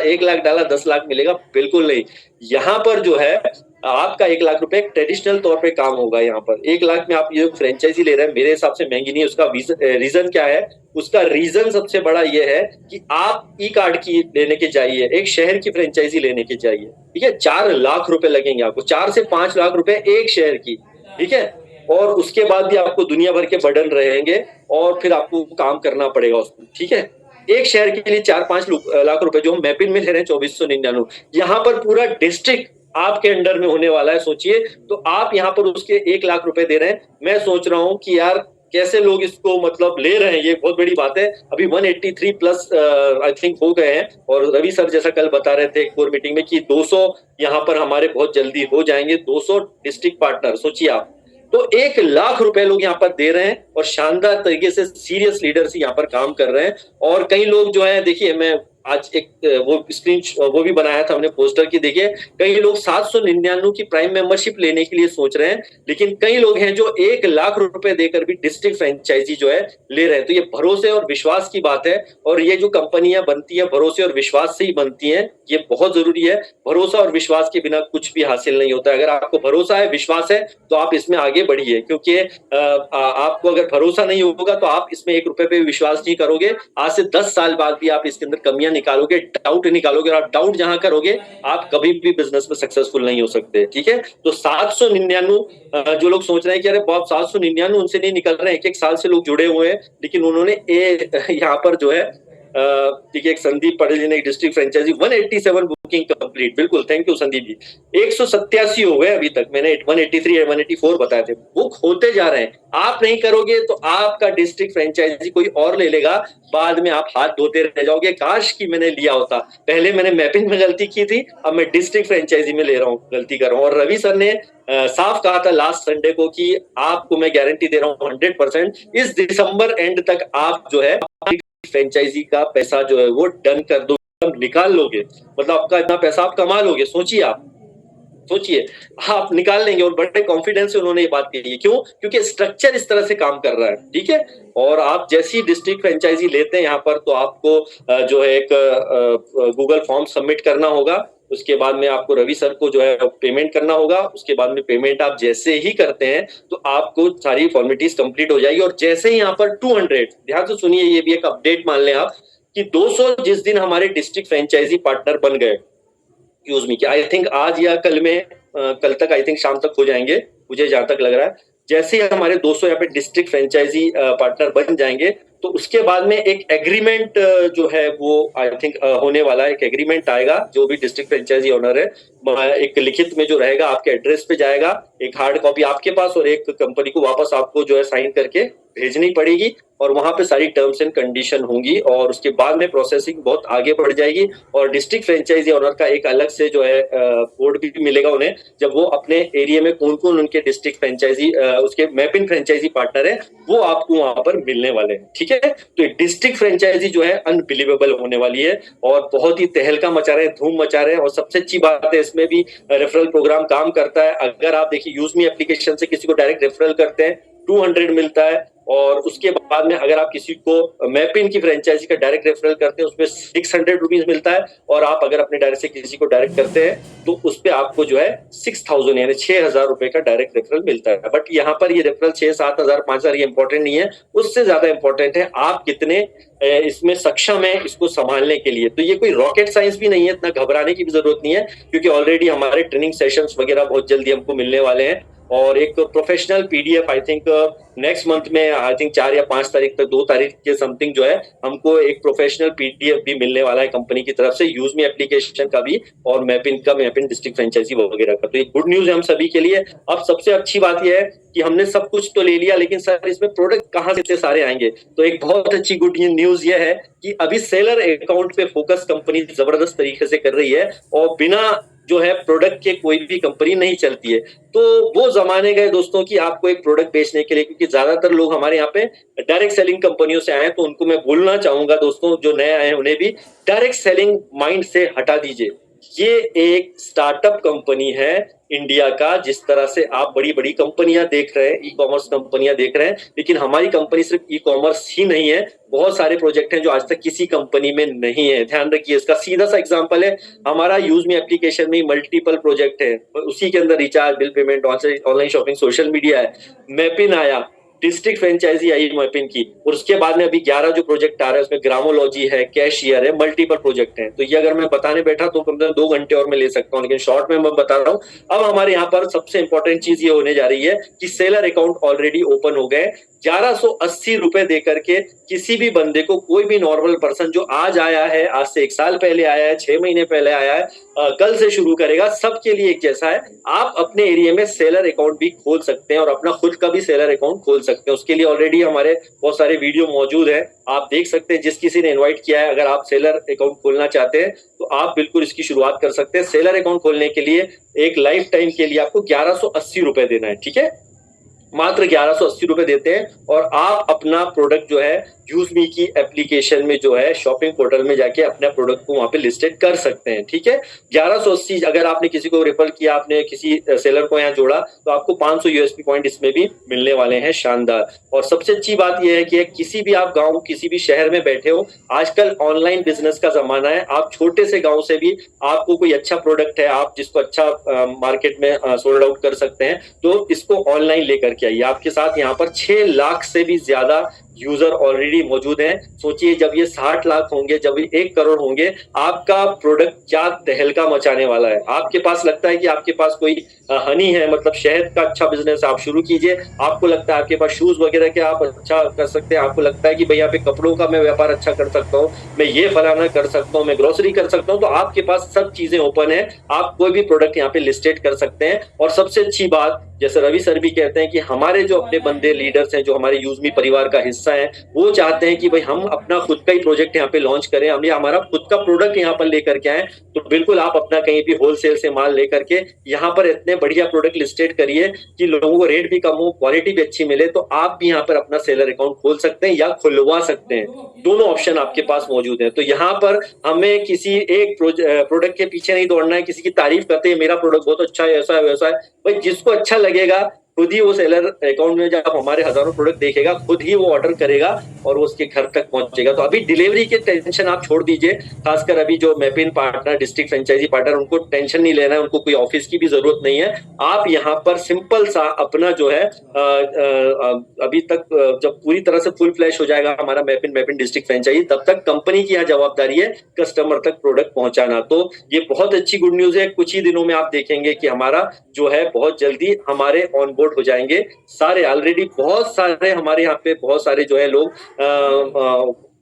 1 लाख डाला 10 लाख मिलेगा, बिल्कुल नहीं। यहाँ पर जो है आपका 1 लाख रुपए ट्रेडिशनल तौर पे काम होगा। यहाँ पर 1 लाख में आप ये फ्रेंचाइजी ले रहे हैं, मेरे हिसाब से महंगी नहीं है। उसका रीजन क्या है? उसका रीजन सबसे बड़ा ये है कि आप ई कार्ड की लेने के जाइए, एक शहर की फ्रेंचाइजी लेने के जाइए, ठीक है, 4 लाख रुपए लगेंगे आपको, 4 से 5 लाख रुपए एक शहर की, ठीक है। और उसके बाद भी आपको दुनिया भर के बर्डन रहेंगे और फिर आपको काम करना पड़ेगा उसको, ठीक है। एक शहर के लिए 4-5 लाख रुपए जो हम मैपिन में ले रहे हैं 2499, यहाँ पर पूरा डिस्ट्रिक्ट आपके अंडर में होने वाला है। सोचिए, तो आप यहाँ पर उसके 1 लाख रुपए दे रहे हैं। मैं सोच रहा हूँ कि यार कैसे लोग इसको मतलब ले रहे हैं, ये बहुत बड़ी बात है। अभी 183 प्लस आई थिंक हो गए हैं, और रवि सर जैसा कल बता रहे थे कोर मीटिंग में कि 200 यहाँ पर हमारे बहुत जल्दी हो जाएंगे, 200 डिस्ट्रिक्ट पार्टनर। सोचिए आप, तो 1 लाख रुपए लोग यहाँ पर दे रहे हैं और शानदार तरीके से सीरियस लीडर्स यहाँ पर काम कर रहे हैं। और कई लोग जो है, देखिए मैं आज एक वो स्क्रीन वो भी बनाया था हमने पोस्टर की, देखिए कई लोग 799 की प्राइम मेंबरशिप लेने के लिए सोच रहे हैं, लेकिन कई लोग हैं जो 1 लाख रुपए देकर भी डिस्ट्रिक्ट फ्रेंचाइजी जो है ले रहे हैं। तो ये भरोसे और विश्वास की बात है, और ये जो कंपनियां बनती है भरोसे और विश्वास से ही बनती हैं, ये बहुत जरूरी है। भरोसा और विश्वास के बिना कुछ भी हासिल नहीं होता है। अगर आपको भरोसा है, विश्वास है, तो आप इसमें आगे बढ़िए, क्योंकि आपको अगर भरोसा नहीं होगा तो आप इसमें 1 रुपए पे विश्वास नहीं करोगे। आज से 10 साल बाद भी आप इसके अंदर कमियां निकालोगे, डाउट निकालोगे, और आप डाउट जहां करोगे आप कभी भी बिजनेस में सक्सेसफुल नहीं हो सकते, ठीक है। तो 799 जो लोग सोच रहे हैं कि अरे बहुत 799 उनसे नहीं निकल रहे हैं, 1-1 साल से लोग जुड़े हुए हैं, लेकिन उन्होंने यहाँ पर जो है देखिए एक संदीप पटेल जी ने डिस्ट्रिक्ट फ्रेंचाइजी 187 बुकिंग कंप्लीट, बिल्कुल थैंक यू संदीप जी। 187 हो गए अभी तक, मैंने 183 या 184 बताए थे, बुक होते जा रहे हैं। आप नहीं करोगे तो आपका डिस्ट्रिक्ट फ्रेंचाइजी कोई और ले लेगा, बाद में आप हाथ धोते रह जाओगे, काश कि मैंने लिया होता, पहले मैंने मैपिंग में गलती की थी, अब मैं डिस्ट्रिक्ट फ्रेंचाइजी में ले रहा हूँ, गलती कर रहा हूँ। और रवि सर ने साफ कहा था लास्ट संडे को कि आपको मैं गारंटी दे रहा हूँ 100% इस दिसंबर एंड तक आप जो है फ्रेंचाइजी का पैसा जो है वो डन कर दो, निकाल लोगे, मतलब आपका इतना पैसा आप कमा लोगे। सोचिए आप, सोचिए आप निकाल लेंगे, और बड़े कॉन्फिडेंस से उन्होंने ये बात कही है। क्यों? क्योंकि स्ट्रक्चर इस तरह से काम कर रहा है, ठीक है। और आप जैसी डिस्ट्रिक्ट फ्रेंचाइजी लेते हैं यहाँ पर, तो आपको जो है एक गूगल फॉर्म सबमिट करना होगा, उसके बाद में आपको रवि सर को जो है पेमेंट करना होगा, उसके बाद में पेमेंट आप जैसे ही करते हैं तो आपको सारी फॉर्मेलिटीज कंप्लीट हो जाएगी। और जैसे ही यहाँ पर 200, ध्यान से सुनिए, ये भी एक अपडेट मान लें आप कि 200 जिस दिन हमारे डिस्ट्रिक्ट फ्रेंचाइजी पार्टनर बन गए यूजमी के, आई थिंक आज या कल में कल तक आई थिंक शाम तक हो जाएंगे, मुझे जहां तक लग रहा है। जैसे ही हमारे 200 यहाँ पे डिस्ट्रिक्ट फ्रेंचाइजी पार्टनर बन जाएंगे, तो उसके बाद में एक एग्रीमेंट जो है वो आई थिंक होने वाला है। एक एग्रीमेंट आएगा, जो भी डिस्ट्रिक्ट फ्रेंचाइजी ओनर है, एक लिखित में जो रहेगा आपके एड्रेस पे जाएगा, एक हार्ड कॉपी आपके पास और एक कंपनी को वापस आपको जो है साइन करके भेजनी पड़ेगी, और वहां पे सारी टर्म्स एंड कंडीशन होंगी, और उसके बाद में प्रोसेसिंग बहुत आगे बढ़ जाएगी। और डिस्ट्रिक्ट फ्रेंचाइजी ओनर का एक अलग से जो है बोर्ड भी मिलेगा उन्हें, जब वो अपने एरिया में कौन कौन उनके डिस्ट्रिक्ट फ्रेंचाइजी उसके मैपिंग फ्रेंचाइजी पार्टनर है, वो आपको वहां पर मिलने वाले हैं, ठीक है। तो डिस्ट्रिक्ट फ्रेंचाइजी जो है अनबिलीवेबल होने वाली है, और बहुत ही तहलका मचा रहे हैं, धूम मचा रहे हैं। और सबसे अच्छी बात है, इसमें भी रेफरल प्रोग्राम काम करता है। अगर आप देखिए यूजमी एप्लीकेशन से किसी को डायरेक्ट रेफरल करते हैं 200 मिलता है। और उसके बाद में अगर आप किसी को मैपिन की फ्रेंचाइजी का डायरेक्ट रेफरल करते हैं उसमें 600 रुपीज मिलता है। और आप अगर अपने डायरेक्ट से किसी को डायरेक्ट करते हैं तो उस पर आपको जो है 6000 यानी 6000 रुपए का डायरेक्ट रेफरल मिलता है। बट यहाँ पर ये रेफरल 6-7 हजार 5 हजार ये इंपॉर्टेंट नहीं है, उससे ज्यादा इंपॉर्टेंट है आप कितने इसमें सक्षम है इसको संभालने के लिए। तो ये कोई रॉकेट साइंस भी नहीं है, इतना घबराने की भी जरूरत नहीं है, क्योंकि ऑलरेडी हमारे ट्रेनिंग सेशंस वगैरह बहुत जल्दी हमको मिलने वाले हैं। और एक professional PDF I think next month में आई थिंक 4 या 5 तारीख तक 2 तारीख के समथिंग जो है हमको एक प्रोफेशनल पीडीएफ भी मिलने वाला है कंपनी की तरफ से, यूज मी एप्लीकेशन का भी और मैपिन का, मैपिन डिस्ट्रिक्ट फ्रेंचाइजी वगैरह का। तो ये गुड न्यूज है हम सभी के लिए। अब सबसे अच्छी बात यह है कि हमने सब कुछ तो ले लिया, लेकिन सर इसमें प्रोडक्ट कहाँ से इतने सारे आएंगे? तो एक बहुत अच्छी गुड न्यूज यह है कि अभी सेलर अकाउंट पे फोकस कंपनी जबरदस्त तरीके से कर रही है, और बिना जो है प्रोडक्ट के कोई भी कंपनी नहीं चलती है। तो वो जमाने गए दोस्तों कि आपको एक प्रोडक्ट बेचने के लिए, क्योंकि ज्यादातर लोग हमारे यहाँ पे डायरेक्ट सेलिंग कंपनियों से आए, तो उनको मैं बोलना चाहूंगा दोस्तों जो नए आए हैं उन्हें भी डायरेक्ट सेलिंग माइंड से हटा दीजिए। ये एक स्टार्टअप कंपनी है इंडिया का। जिस तरह से आप बड़ी बड़ी कंपनियां देख रहे हैं, ई कॉमर्स कंपनियां देख रहे हैं, लेकिन हमारी कंपनी सिर्फ ई कॉमर्स ही नहीं है, बहुत सारे प्रोजेक्ट हैं जो आज तक किसी कंपनी में नहीं है। ध्यान रखिए, इसका सीधा सा एग्जांपल है हमारा यूज मी एप्लीकेशन में मल्टीपल प्रोजेक्ट है, उसी के अंदर recharge, bill payment, online shopping, social media है, मैपिन आया, डिस्ट्रिक्ट फ्रेंचाइजी आई मैपिन की, और उसके बाद में अभी 11 जो प्रोजेक्ट आ रहे हैं उसमें ग्रामोलॉजी है, कैशियर है, मल्टीपल प्रोजेक्ट हैं। तो ये अगर मैं बताने बैठा तो कम से कम 2 घंटे और मैं ले सकता हूँ, लेकिन शॉर्ट में मैं बता रहा हूँ। अब हमारे यहाँ पर सबसे इंपॉर्टेंट चीज ये होने जा रही है कि सेलर अकाउंट ऑलरेडी ओपन हो गए। 1180 रुपए देकर के किसी भी बंदे को, कोई भी नॉर्मल पर्सन जो आज आया है, आज से 1 साल पहले आया है, 6 महीने पहले आया है, कल से शुरू करेगा, सबके लिए एक जैसा है। आप अपने एरिया में सेलर अकाउंट भी खोल सकते हैं और अपना खुद का भी सेलर अकाउंट खोल सकते हैं। उसके लिए ऑलरेडी हमारे बहुत सारे वीडियो मौजूद है, आप देख सकते हैं। जिस किसी ने इन्वाइट किया है, अगर आप सेलर अकाउंट खोलना चाहते हैं तो आप बिल्कुल इसकी शुरुआत कर सकते हैं। सेलर अकाउंट खोलने के लिए एक लाइफ टाइम के लिए आपको 1180 रुपए देना है, ठीक है, मात्र 1180 रुपए देते हैं, और आप अपना प्रोडक्ट जो है यूजमी की एप्लीकेशन में जो है शॉपिंग पोर्टल में जाके अपने प्रोडक्ट को वहां पे लिस्टेड कर सकते हैं, ठीक है। 1180, अगर आपने किसी को रेफर किया, आपने किसी सेलर को यहाँ जोड़ा, तो आपको 500 यूएसपी पॉइंट इसमें भी मिलने वाले हैं, शानदार। और सबसे अच्छी बात यह है कि किसी भी आप गांव, किसी भी शहर में बैठे हो, आजकल ऑनलाइन बिजनेस का जमाना है। आप छोटे से गांव से भी आपको कोई अच्छा प्रोडक्ट है, आप जिसको अच्छा मार्केट में सोल्ड आउट कर सकते हैं, तो इसको ऑनलाइन लेकर के आइए। आपके साथ यहाँ पर 6 लाख से भी ज्यादा यूजर ऑलरेडी मौजूद हैं। सोचिए जब ये 60 लाख होंगे, जब ये 1 करोड़ होंगे, आपका प्रोडक्ट क्या तहलका मचाने वाला है। आपके पास लगता है कि आपके पास कोई हनी है, मतलब शहद का अच्छा बिजनेस आप शुरू कीजिए। आपको लगता है आपके पास शूज वगैरह के आप अच्छा कर सकते हैं, आपको लगता है कि भाई यहाँ पे कपड़ों का मैं व्यापार अच्छा कर सकता हूँ, मैं ये फलाना कर सकता हूँ, मैं ग्रोसरी कर सकता हूँ, तो आपके पास सब चीजें ओपन है। आप कोई भी प्रोडक्ट यहाँ पे लिस्टेड कर सकते हैं। और सबसे अच्छी बात, जैसे रवि सर भी कहते हैं कि हमारे जो अपने बंदे लीडर्स हैं, जो हमारे यूजमी परिवार का हिस्सा है, वो चाहते हैं कि भाई हम अपना खुद का ही प्रोजेक्ट यहाँ पे लॉन्च करें, हम हमारा खुद का प्रोडक्ट यहाँ पर लेकर के आए। तो बिल्कुल आप अपना कहीं भी होलसेल से माल लेकर के यहाँ पर इतने बढ़िया प्रोडक्ट लिस्टेड करिए कि लोगों को रेट भी कम हो, क्वालिटी भी अच्छी मिले। तो आप भी यहाँ पर अपना सेलर अकाउंट खोल सकते हैं या खुलवा सकते हैं, दोनों ऑप्शन आपके पास मौजूद है। तो यहाँ पर हमें किसी एक प्रोडक्ट के पीछे नहीं दौड़ना है, किसी की तारीफ करते हैं मेरा प्रोडक्ट बहुत अच्छा है, ऐसा है वैसा है। भाई जिसको अच्छा लगेगा खुद ही वो सेलर अकाउंट में जब हमारे हजारों प्रोडक्ट देखेगा, खुद ही वो ऑर्डर करेगा और वो उसके घर तक पहुंचेगा। तो अभी डिलीवरी के टेंशन आप छोड़ दीजिए, खासकर अभी जो मैपिन पार्टनर, डिस्ट्रिक्ट फ्रेंचाइजी पार्टनर, उनको टेंशन नहीं लेना है, उनको कोई ऑफिस की भी जरूरत नहीं है। आप यहाँ पर सिंपल सा अपना जो है अभी तक जब पूरी तरह से फुल फ्लैश हो जाएगा हमारा मैपिन डिस्ट्रिक्ट फ्रेंचाइजी, तब तक कंपनी की यहाँ जवाबदारी है कस्टमर तक प्रोडक्ट पहुंचाना। तो ये बहुत अच्छी गुड न्यूज है। कुछ ही दिनों में आप देखेंगे कि हमारा जो है बहुत जल्दी हमारे ऑन हो जाएंगे सारे। ऑलरेडी बहुत सारे हमारे यहाँ पे बहुत सारे जो है लोग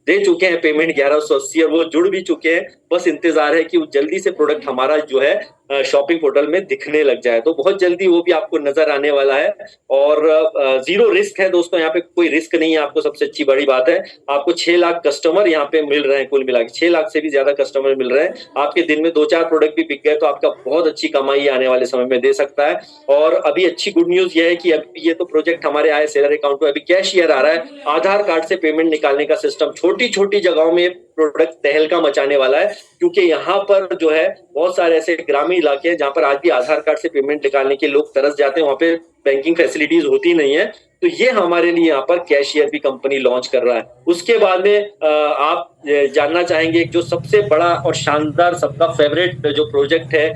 दे चुके हैं पेमेंट 1180, और वो जुड़ भी चुके हैं। बस इंतजार है कि जल्दी से प्रोडक्ट हमारा जो है शॉपिंग पोर्टल में दिखने लग जाए, तो बहुत जल्दी वो भी आपको नजर आने वाला है। और जीरो रिस्क है दोस्तों, यहाँ पे कोई रिस्क नहीं है आपको। सबसे अच्छी बड़ी बात है, आपको 6 लाख कस्टमर यहाँ पे मिल रहे हैं, कुल मिला के 6 लाख से भी ज्यादा कस्टमर मिल रहे हैं। आपके दिन में 2-4 प्रोडक्ट भी बिक गए तो आपका बहुत अच्छी कमाई आने वाले समय में दे सकता है। और अभी अच्छी गुड न्यूज ये है कि अभी ये तो प्रोजेक्ट हमारे आए सेलर अकाउंट में, अभी कैशियर आ रहा है, आधार कार्ड से पेमेंट निकालने का सिस्टम। छोटी छोटी जगहों में प्रोडक्ट तहलका मचाने वाला है, क्योंकि यहाँ पर जो है बहुत सारे ऐसे ग्रामीण इलाके हैं जहां पर आज भी आधार कार्ड से पेमेंट निकालने के लोग तरस जाते हैं, वहां पे बैंकिंग फैसिलिटीज होती नहीं है। तो ये हमारे लिए यहाँ पर कैशियर भी कंपनी लॉन्च कर रहा है। उसके बाद में आप जानना चाहेंगे एक जो सबसे बड़ा और शानदार सबका फेवरेट जो प्रोजेक्ट है,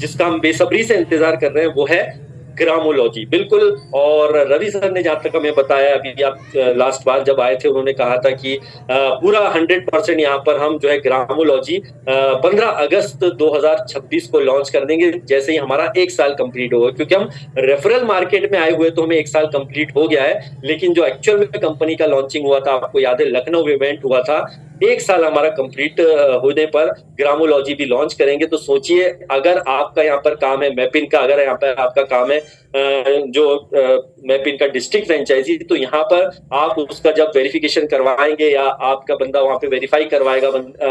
जिसका हम बेसब्री से इंतज़ार कर रहे हैं, वो है ग्रामोलॉजी। बिल्कुल। और रवि सर ने जहाँ तक हमें बताया, अभी आप लास्ट बार जब आए थे उन्होंने कहा था कि पूरा 100% यहाँ पर हम जो है ग्रामोलॉजी 15 अगस्त 2026 को लॉन्च कर देंगे, जैसे ही हमारा 1 साल कंप्लीट होगा। क्योंकि हम रेफरल मार्केट में आए हुए तो हमें 1 साल कंप्लीट हो गया है, लेकिन जो एक्चुअल में कंपनी का लॉन्चिंग हुआ था, आपको याद है लखनऊ इवेंट हुआ था, 1 साल हमारा कंप्लीट होने पर ग्रामोलॉजी भी लॉन्च करेंगे। तो सोचिए, अगर आपका यहाँ पर काम है मैपिन का, अगर यहाँ पर आपका काम है जो मैपिन का डिस्ट्रिक्ट फ्रेंचाइजी, तो यहाँ पर आप उसका जब वेरिफिकेशन करवाएंगे या आपका बंदा वहां पे वेरीफाई करवाएगा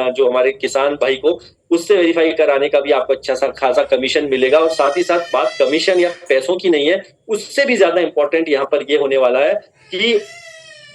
जो हमारे किसान भाई को, उससे वेरीफाई कराने का भी आपको अच्छा सा खासा कमीशन मिलेगा। और साथ ही साथ बात कमीशन या पैसों की नहीं है, उससे भी ज्यादा इंपॉर्टेंट यहाँ पर ये होने वाला है कि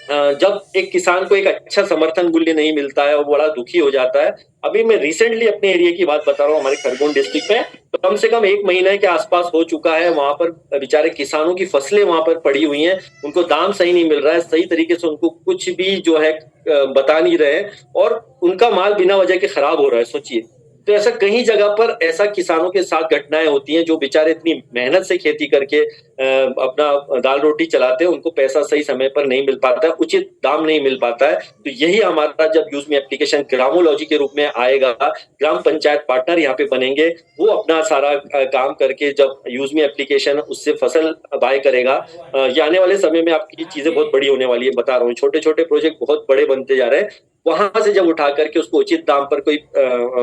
जब एक किसान को एक अच्छा समर्थन मूल्य नहीं मिलता है और वो बड़ा दुखी हो जाता है। अभी मैं रिसेंटली अपने एरिया की बात बता रहा हूँ, हमारे खरगोन डिस्ट्रिक्ट में तो कम से कम 1 महीने के आसपास हो चुका है। वहां पर बेचारे किसानों की फसलें वहां पर पड़ी हुई हैं, उनको दाम सही नहीं मिल रहा है, सही तरीके से उनको कुछ भी जो है बता नहीं रहे हैं, और उनका माल बिना वजह के खराब हो रहा है। सोचिए, तो ऐसा कई जगह पर ऐसा किसानों के साथ घटनाएं होती हैं, जो बेचारे इतनी मेहनत से खेती करके अपना दाल रोटी चलाते हैं, उनको पैसा सही समय पर नहीं मिल पाता है, उचित दाम नहीं मिल पाता है। तो यही हमारा जब यूज में एप्लीकेशन ग्रामोलॉजी के रूप में आएगा, ग्राम पंचायत पार्टनर यहाँ पे बनेंगे, वो अपना सारा काम करके जब यूज में एप्लीकेशन उससे फसल बाय करेगा, ये आने वाले समय में आपकी चीजें बहुत बड़ी होने वाली है। बता रहा हूँ, छोटे छोटे प्रोजेक्ट बहुत बड़े बनते जा रहे हैं। वहां से जब उठा करके उसको उचित दाम पर कोई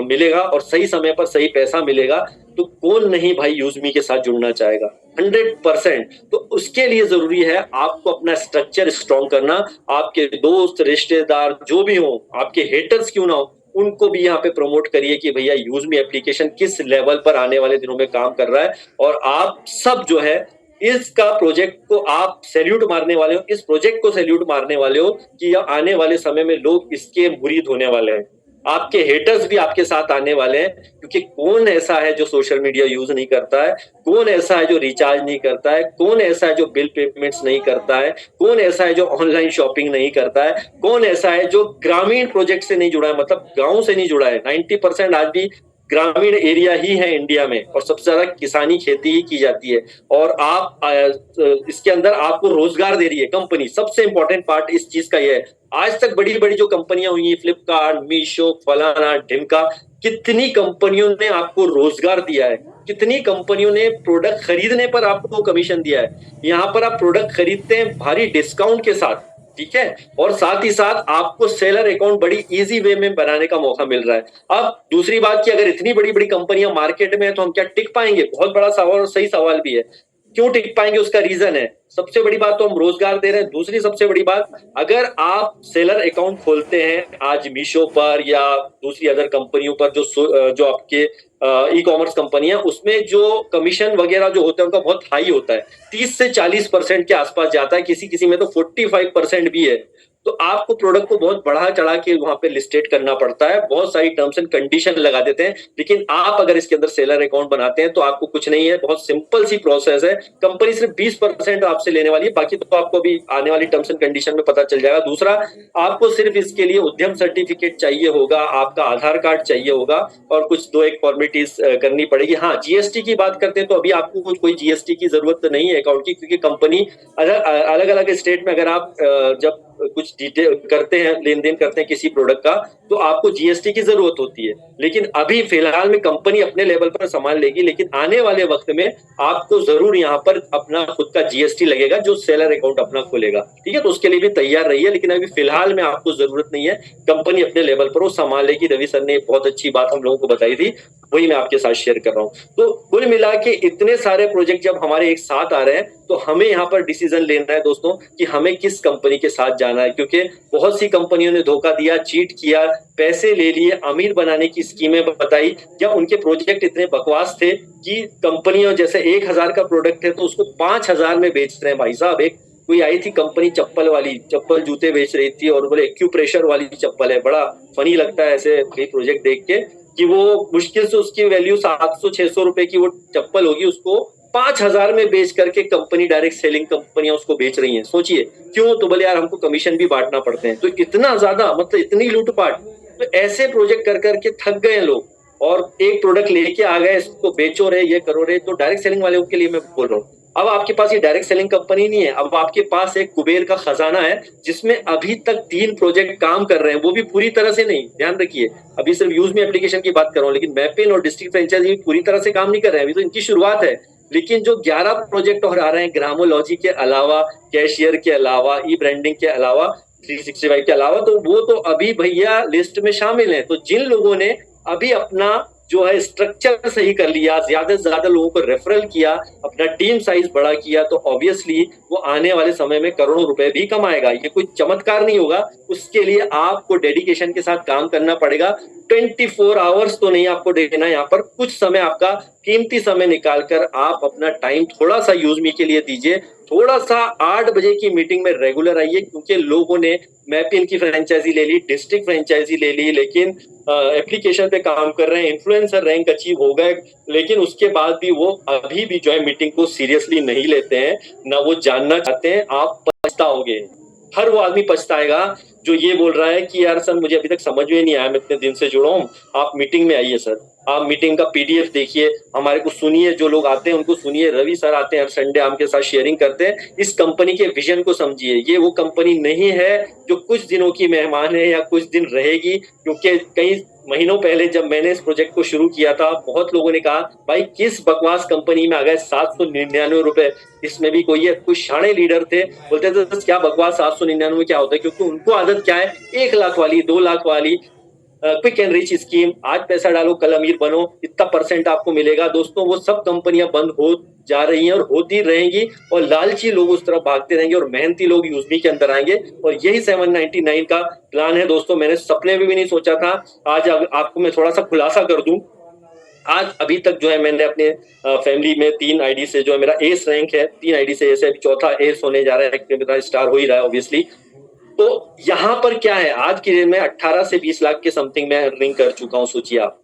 मिलेगा और सही समय पर सही पैसा मिलेगा, तो कौन नहीं भाई यूजमी के साथ जुड़ना चाहेगा। 100%। तो उसके लिए जरूरी है आपको अपना स्ट्रक्चर स्ट्रॉन्ग करना। आपके दोस्त रिश्तेदार जो भी हो, आपके हेटर्स क्यों ना हो, उनको भी यहाँ पे प्रमोट करिए कि भैया यूजमी एप्लीकेशन किस लेवल पर आने वाले दिनों में काम कर रहा है। और आप सब जो है इसका प्रोजेक्ट को आप सैल्यूट मारने वाले हो, इस प्रोजेक्ट को सैल्यूट मारने वाले हो कि आने वाले समय में लोग इसके मुरीद होने वाले हैं। आपके हेटर्स भी आपके साथ आने वाले हैं, क्योंकि कौन ऐसा है जो सोशल मीडिया यूज नहीं करता है, कौन ऐसा है जो रिचार्ज नहीं करता है, कौन ऐसा है जो बिल पेमेंट्स नहीं करता है, कौन ऐसा है जो ऑनलाइन शॉपिंग नहीं करता है, कौन ऐसा है जो ग्रामीण प्रोजेक्ट से नहीं जुड़ा है, मतलब गांव से नहीं जुड़ा है। 90% आज भी ग्रामीण एरिया ही है इंडिया में, और सबसे ज्यादा किसानी खेती ही की जाती है। और आप इसके अंदर आपको रोजगार दे रही है कंपनी। सबसे इंपॉर्टेंट पार्ट इस चीज का ये है, आज तक बड़ी बड़ी जो कंपनियां हुई हैं, फ्लिपकार्ट, मीशो, फलाना ढिमका, कितनी कंपनियों ने आपको रोजगार दिया है, कितनी कंपनियों ने प्रोडक्ट खरीदने पर आपको कमीशन दिया है। यहाँ पर आप प्रोडक्ट खरीदते हैं भारी डिस्काउंट के साथ, ठीक है, और साथ ही साथ आपको सेलर अकाउंट बड़ी इजी वे में बनाने का मौका मिल रहा है। अब दूसरी बात कि अगर इतनी बड़ी बड़ी कंपनियां मार्केट में है तो हम क्या टिक पाएंगे? बहुत बड़ा सवाल और सही सवाल भी है। क्यों टिक पाएंगे? उसका रीजन है, सबसे बड़ी बात तो हम रोजगार दे रहे हैं। दूसरी सबसे बड़ी बात, अगर आप सेलर अकाउंट खोलते हैं आज मीशो पर या दूसरी अदर कंपनियों पर, जो आपके ई कॉमर्स कंपनियां, उसमें जो कमीशन वगैरह जो होता है उनका बहुत हाई होता है, 30 से 40% के आसपास जाता है, किसी किसी में तो 45% भी है। तो आपको प्रोडक्ट को बहुत बढ़ा चढ़ा के वहां पे लिस्टेड करना पड़ता है, बहुत सारी टर्म्स एंड कंडीशन लगा देते हैं। लेकिन आप अगर इसके अंदर सेलर अकाउंट बनाते हैं तो आपको कुछ नहीं है, बहुत सिंपल सी प्रोसेस है। कंपनी सिर्फ 20% आपसे लेने वाली है, बाकी तो आपको अभी आने वाली टर्म्स एंड कंडीशन में पता चल जाएगा। दूसरा, आपको सिर्फ इसके लिए उद्यम सर्टिफिकेट चाहिए होगा, आपका आधार कार्ड चाहिए होगा, और कुछ 2-1 फॉर्मेलिटीज करनी पड़ेगी। हाँ, जीएसटी की बात करते हैं तो अभी आपको कोई जीएसटी की जरूरत नहीं है अकाउंट की, क्योंकि कंपनी अलग अलग स्टेट में अगर आप जब कुछ डिटेल करते हैं, लेन देन करते हैं किसी प्रोडक्ट का, तो आपको जीएसटी की जरूरत होती है। लेकिन अभी फिलहाल में कंपनी अपने लेवल पर संभाल लेगी, लेकिन आने वाले वक्त में आपको जरूर यहाँ पर अपना खुद का जीएसटी लगेगा जो सेलर अकाउंट अपना खोलेगा, ठीक है। तो उसके लिए भी तैयार रहिए, लेकिन अभी फिलहाल में आपको जरूरत नहीं है, कंपनी अपने लेवल पर वो संभाल लेगी। रवि सर ने बहुत अच्छी बात हम लोगों को बताई थी, वही मैं आपके साथ शेयर कर रहा हूँ। तो कुल मिला के इतने सारे प्रोजेक्ट जब हमारे एक साथ आ रहे हैं, तो हमें यहाँ पर डिसीजन लेना है दोस्तों कि हमें किस कंपनी के साथ जाना है, क्योंकि बहुत सी कंपनियों ने धोखा दिया, चीट किया, पैसे ले लिए, अमीर बनाने की स्कीमें बताई, या उनके प्रोजेक्ट इतने बकवास थे कि कंपनियों जैसे 1000 का प्रोडक्ट है तो उसको 5000 में बेच रहे हैं। भाई साहब, एक कोई आई थी कंपनी चप्पल वाली, चप्पल जूते बेच रही थी, और बोले एक्यूप्रेशर वाली चप्पल है। बड़ा फनी लगता है ऐसे कई प्रोजेक्ट देख के कि वो मुश्किल से उसकी वैल्यू 700-600 रुपए की वो चप्पल होगी, उसको 5,000 में बेच करके कंपनी, डायरेक्ट सेलिंग कंपनियां उसको बेच रही हैं। सोचिए क्यों? तो बोले यार हमको कमीशन भी बांटना पड़ते हैं। तो इतना ज्यादा, मतलब इतनी लूटपाट। तो ऐसे प्रोजेक्ट कर करके थक गए लोग, और एक प्रोडक्ट लेके आ गए, इसको बेचो रहे, ये करो रहे। तो डायरेक्ट सेलिंग वालों के लिए मैं बोल रहा हूँ, अब आपके पास ये डायरेक्ट सेलिंग कंपनी नहीं है, अब आपके पास एक कुबेर का खजाना है, जिसमें अभी तक 3 प्रोजेक्ट काम कर रहे हैं, वो भी पूरी तरह से नहीं, ध्यान रखिए। अभी सिर्फ यूज में एप्लीकेशन की बात कर रहा हूँ, लेकिन मैपिन और डिस्ट्रिक्ट फ्रेंचाइजी पूरी तरह से काम नहीं कर रहे हैं, अभी तो इनकी शुरुआत है। लेकिन जो 11 प्रोजेक्ट और आ रहे हैं, ग्रामोलॉजी के अलावा, कैशियर के अलावा, ई ब्रांडिंग के अलावा, 365 के अलावा, तो वो तो अभी भैया लिस्ट में शामिल है। तो जिन लोगों ने अभी अपना जो है स्ट्रक्चर सही कर लिया, ज्यादा से ज्यादा लोगों को रेफरल किया, अपना टीम साइज बड़ा किया, तो ऑब्वियसली वो आने वाले समय में करोड़ों रुपए भी कमाएगा। ये कोई चमत्कार नहीं होगा, उसके लिए आपको डेडिकेशन के साथ काम करना पड़ेगा। 24 आवर्स तो नहीं आपको देना, यहाँ पर कुछ समय, आपका कीमती समय निकालकर आप अपना टाइम थोड़ा सा यूज मी के लिए दीजिए। थोड़ा सा 8 बजे की मीटिंग में रेगुलर आइए, क्योंकि लोगों ने मैपिन की फ्रेंचाइजी ले ली, डिस्ट्रिक्ट फ्रेंचाइजी ले ली, लेकिन एप्लीकेशन पे काम कर रहे हैं, इन्फ्लुएंसर रैंक अचीव हो गए, लेकिन उसके बाद भी वो अभी भी जो है मीटिंग को सीरियसली नहीं लेते हैं, ना वो जानना चाहते हैं। आप पछताओगे, हर वो आदमी पछताएगा जो ये बोल रहा है कि यार सर मुझे अभी तक समझ में नहीं आया, मैं इतने दिन से जुड़ा हूँ। आप मीटिंग में आइए सर, आप मीटिंग का पीडीएफ देखिए, हमारे को सुनिए, जो लोग आते हैं उनको सुनिए। रवि सर आते हैं हर संडे, आपके साथ शेयरिंग करते हैं। इस कंपनी के विजन को समझिए। ये वो कंपनी नहीं है जो कुछ दिनों की मेहमान है या कुछ दिन रहेगी, क्योंकि कई महीनों पहले जब मैंने इस प्रोजेक्ट को शुरू किया था, बहुत लोगों ने कहा भाई किस बकवास कंपनी में आ गए, 799 रुपए, इसमें भी कोई है, कुछ शाणे लीडर थे, बोलते थे क्या बकवास, 799 क्या होता है, क्योंकि उनको आदत क्या है, 1 लाख वाली, 2 लाख वाली क्विक एंड रिच स्कीम, आज पैसा डालो कल अमीर बनो, इतना परसेंट आपको मिलेगा। दोस्तों वो सब कंपनियां बंद हो जा रही हैं और होती रहेंगी, और लालची लोग उस तरफ भागते रहेंगे और मेहनती लोग यूजमी के अंदर आएंगे। और यही 799 का प्लान है दोस्तों, मैंने सपने में भी नहीं सोचा था। आज आपको मैं थोड़ा सा खुलासा कर दूं, आज अभी तक जो है मैंने अपने फैमिली में 3 आईडी से, जो है मेरा एस रैंक है, 3 आईडी से ऐसे अभी चौथा एस होने जा रहा है, मेरा स्टार हो ही रहा है ऑब्वियसली। तो यहाँ पर क्या है, आज की डेट में 18 से 20 लाख के समथिंग मैं अर्निंग कर चुका हूँ, सोचिए आप।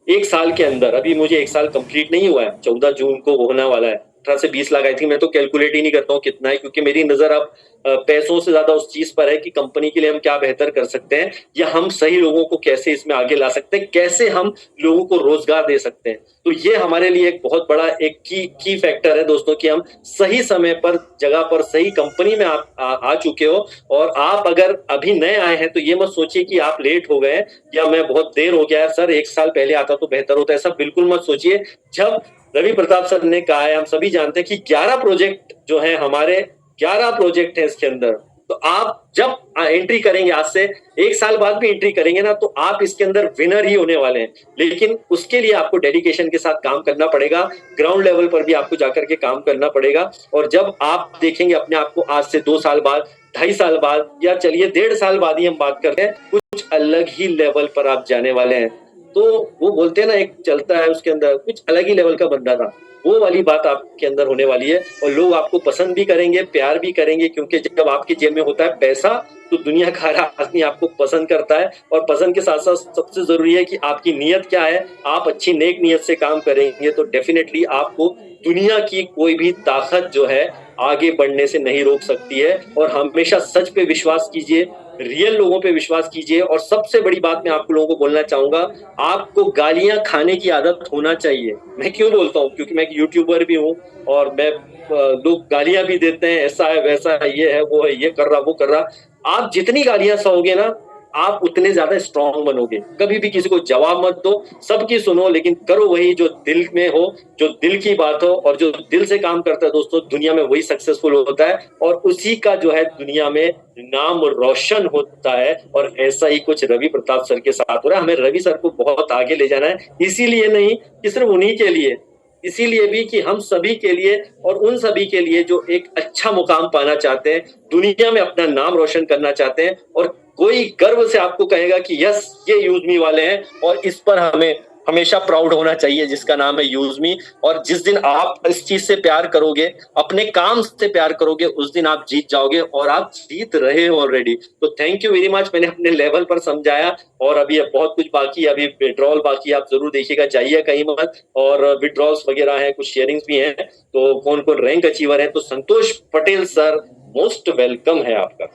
1 साल के अंदर, अभी मुझे 1 साल कंप्लीट नहीं हुआ है, 14 जून को होने वाला है। 18 से 20 लाख, आई थिंक, मैं तो कैलकुलेट ही नहीं करता हूँ कितना है, क्योंकि मेरी नजर अब पैसों से ज्यादा उस चीज पर है कि कंपनी के लिए हम क्या बेहतर कर सकते हैं, या हम सही लोगों को कैसे इसमें आगे ला सकते हैं, कैसे हम लोगों को रोजगार दे सकते हैं। तो ये हमारे लिए एक बहुत बड़ा एक की फैक्टर है दोस्तों, कि हम सही समय पर, जगह पर, सही कंपनी में आप आ चुके हो। और आप अगर अभी नए आए हैं तो ये मत सोचिए कि आप लेट हो गए, या मैं बहुत देर हो गया सर, 1 साल पहले आता तो बेहतर होता, ऐसा बिल्कुल मत सोचिए। जब रवि प्रताप सर ने कहा है, हम सभी जानते हैं कि 11 प्रोजेक्ट जो है हमारे, 11 प्रोजेक्ट है इसके अंदर। तो आप जब एंट्री करेंगे, आज से 1 साल बाद भी एंट्री करेंगे ना, तो आप इसके अंदर विनर ही होने वाले हैं। लेकिन उसके लिए आपको डेडिकेशन के साथ काम करना पड़ेगा, ग्राउंड लेवल पर भी आपको जाकर के काम करना पड़ेगा। और जब आप देखेंगे अपने आप को आज से 2 साल बाद, 2.5 साल बाद, या चलिए 1.5 साल बाद ही हम बात करते हैं, कुछ अलग ही लेवल पर आप जाने वाले हैं। तो वो बोलते हैं ना, एक चलता है उसके अंदर, कुछ अलग ही लेवल का बंदा था, वो वाली बात आपके अंदर होने वाली है। और लोग आपको पसंद भी करेंगे, प्यार भी करेंगे, क्योंकि जब आपकी जेब में होता है पैसा, तो दुनिया का हर आदमी आपको पसंद करता है। और पसंद के साथ साथ सबसे जरूरी है कि आपकी नीयत क्या है। आप अच्छी नेक नीयत से काम करेंगे तो डेफिनेटली आपको दुनिया की कोई भी ताकत जो है आगे बढ़ने से नहीं रोक सकती है। और हमेशा सच पे विश्वास कीजिए, रियल लोगों पे विश्वास कीजिए। और सबसे बड़ी बात मैं आपको लोगों को बोलना चाहूंगा, आपको गालियां खाने की आदत होना चाहिए। मैं क्यों बोलता हूँ, क्योंकि मैं एक यूट्यूबर भी हूँ, और मैं लोग गालियां भी देते हैं, ऐसा है वैसा है, ये है वो है, ये कर रहा वो कर रहा। आप जितनी गालियां सहोगे ना, आप उतने ज्यादा स्ट्रांग बनोगे। कभी भी किसी को जवाब मत दो, सबकी सुनो, लेकिन करो वही जो दिल में हो, जो दिल की बात हो। और जो दिल से काम करता है दोस्तों, दुनिया में वही सक्सेसफुल होता है, और उसी का जो है दुनिया में नाम रोशन होता है। और ऐसा ही कुछ रवि प्रताप सर के साथ हो रहा है। हमें रवि सर को बहुत आगे ले जाना है, इसीलिए नहीं कि सिर्फ उन्हीं के लिए, इसीलिए भी कि हम सभी के लिए, और उन सभी के लिए जो एक अच्छा मुकाम पाना चाहते हैं, दुनिया में अपना नाम रोशन करना चाहते हैं, और कोई गर्व से आपको कहेगा कि यस ये यूजमी वाले हैं और इस पर हमें हमेशा प्राउड होना चाहिए, जिसका नाम है यूज मी। और जिस दिन आप इस चीज से प्यार करोगे, अपने काम से प्यार करोगे, उस दिन आप जीत जाओगे, और आप जीत रहे हो ऑलरेडी। तो थैंक यू वेरी मच, मैंने अपने लेवल पर समझाया। और अभी बहुत कुछ बाकी है, अभी विड्रॉल बाकी है, आप जरूर देखिएगा, जाइए कहीं मत। और विड्रॉल्स वगैरह है, कुछ शेयरिंग्स भी हैं, तो कौन कौन रैंक अचीवर है, तो संतोष पटेल सर मोस्ट वेलकम है आपका।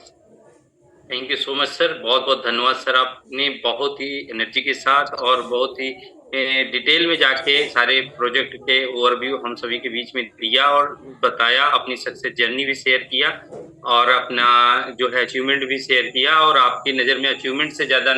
Thank you so much sir, बहुत बहुत धन्यवाद सर। आपने बहुत ही एनर्जी के साथ और बहुत ही डिटेल में जाके सारे प्रोजेक्ट के ओवरव्यू हम सभी के बीच में दिया और बताया, अपनी सक्सेस जर्नी भी शेयर किया और अपना जो है अचीवमेंट भी शेयर किया। और आपकी नज़र में अचीवमेंट से ज़्यादा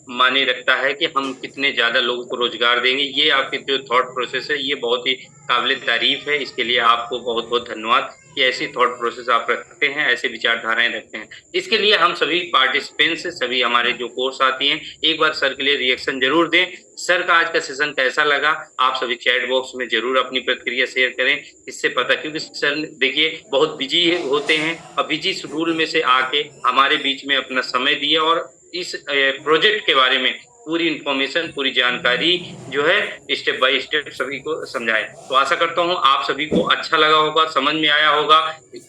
माने रखता है कि हम कितने ज़्यादा लोगों को रोजगार देंगे। ये आपके जो थॉट प्रोसेस है ये बहुत ही काबिल तारीफ है। इसके लिए आपको बहुत बहुत धन्यवाद कि ऐसी थॉट प्रोसेस आप रखते हैं, ऐसे विचारधाराएं रखते हैं। इसके लिए हम सभी पार्टिसिपेंट्स, सभी हमारे जो कोर्स आती हैं, एक बार सर के लिए रिएक्शन जरूर दें। सर का आज का सेशन कैसा लगा, आप सभी चैट बॉक्स में जरूर अपनी प्रतिक्रिया शेयर करें। इससे पता, क्योंकि सर देखिए बहुत बिजी होते हैं और बिजी शेड्यूल में से आके हमारे बीच में अपना समय दिए और इस प्रोजेक्ट के बारे में पूरी इंफॉर्मेशन, पूरी जानकारी जो है स्टेप बाय स्टेप सभी को समझाए। तो आशा करता हूँ आप सभी को अच्छा लगा होगा, समझ में आया होगा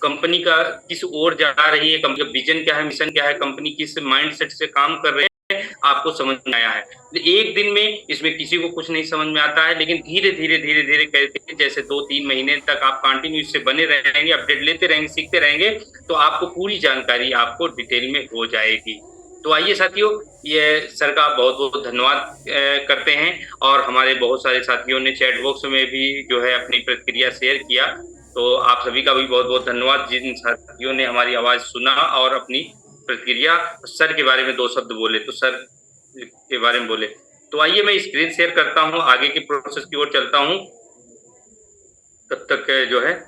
कंपनी का किस ओर जा रही है, कंपनी का विजन क्या है, मिशन क्या है, कंपनी किस माइंडसेट से काम कर रहे हैं, आपको समझ में आया है। एक दिन में इसमें किसी को कुछ नहीं समझ में आता है, लेकिन धीरे धीरे धीरे धीरे करके जैसे 2-3 महीने तक आप कंटिन्यू इससे बने रहेंगे, अपडेट लेते रहेंगे, सीखते रहेंगे, तो आपको पूरी जानकारी आपको डिटेल में हो जाएगी। तो आइए साथियों, ये सर का बहुत बहुत धन्यवाद करते हैं। और हमारे बहुत सारे साथियों ने चैट बॉक्स में भी जो है अपनी प्रतिक्रिया शेयर किया, तो आप सभी का भी बहुत बहुत धन्यवाद जिन साथियों ने हमारी आवाज सुना और अपनी प्रतिक्रिया सर के बारे में 2 शब्द बोले, तो सर के बारे में बोले। तो आइए मैं स्क्रीन शेयर करता हूं, आगे की प्रोसेस की ओर चलता हूं। तब तक जो है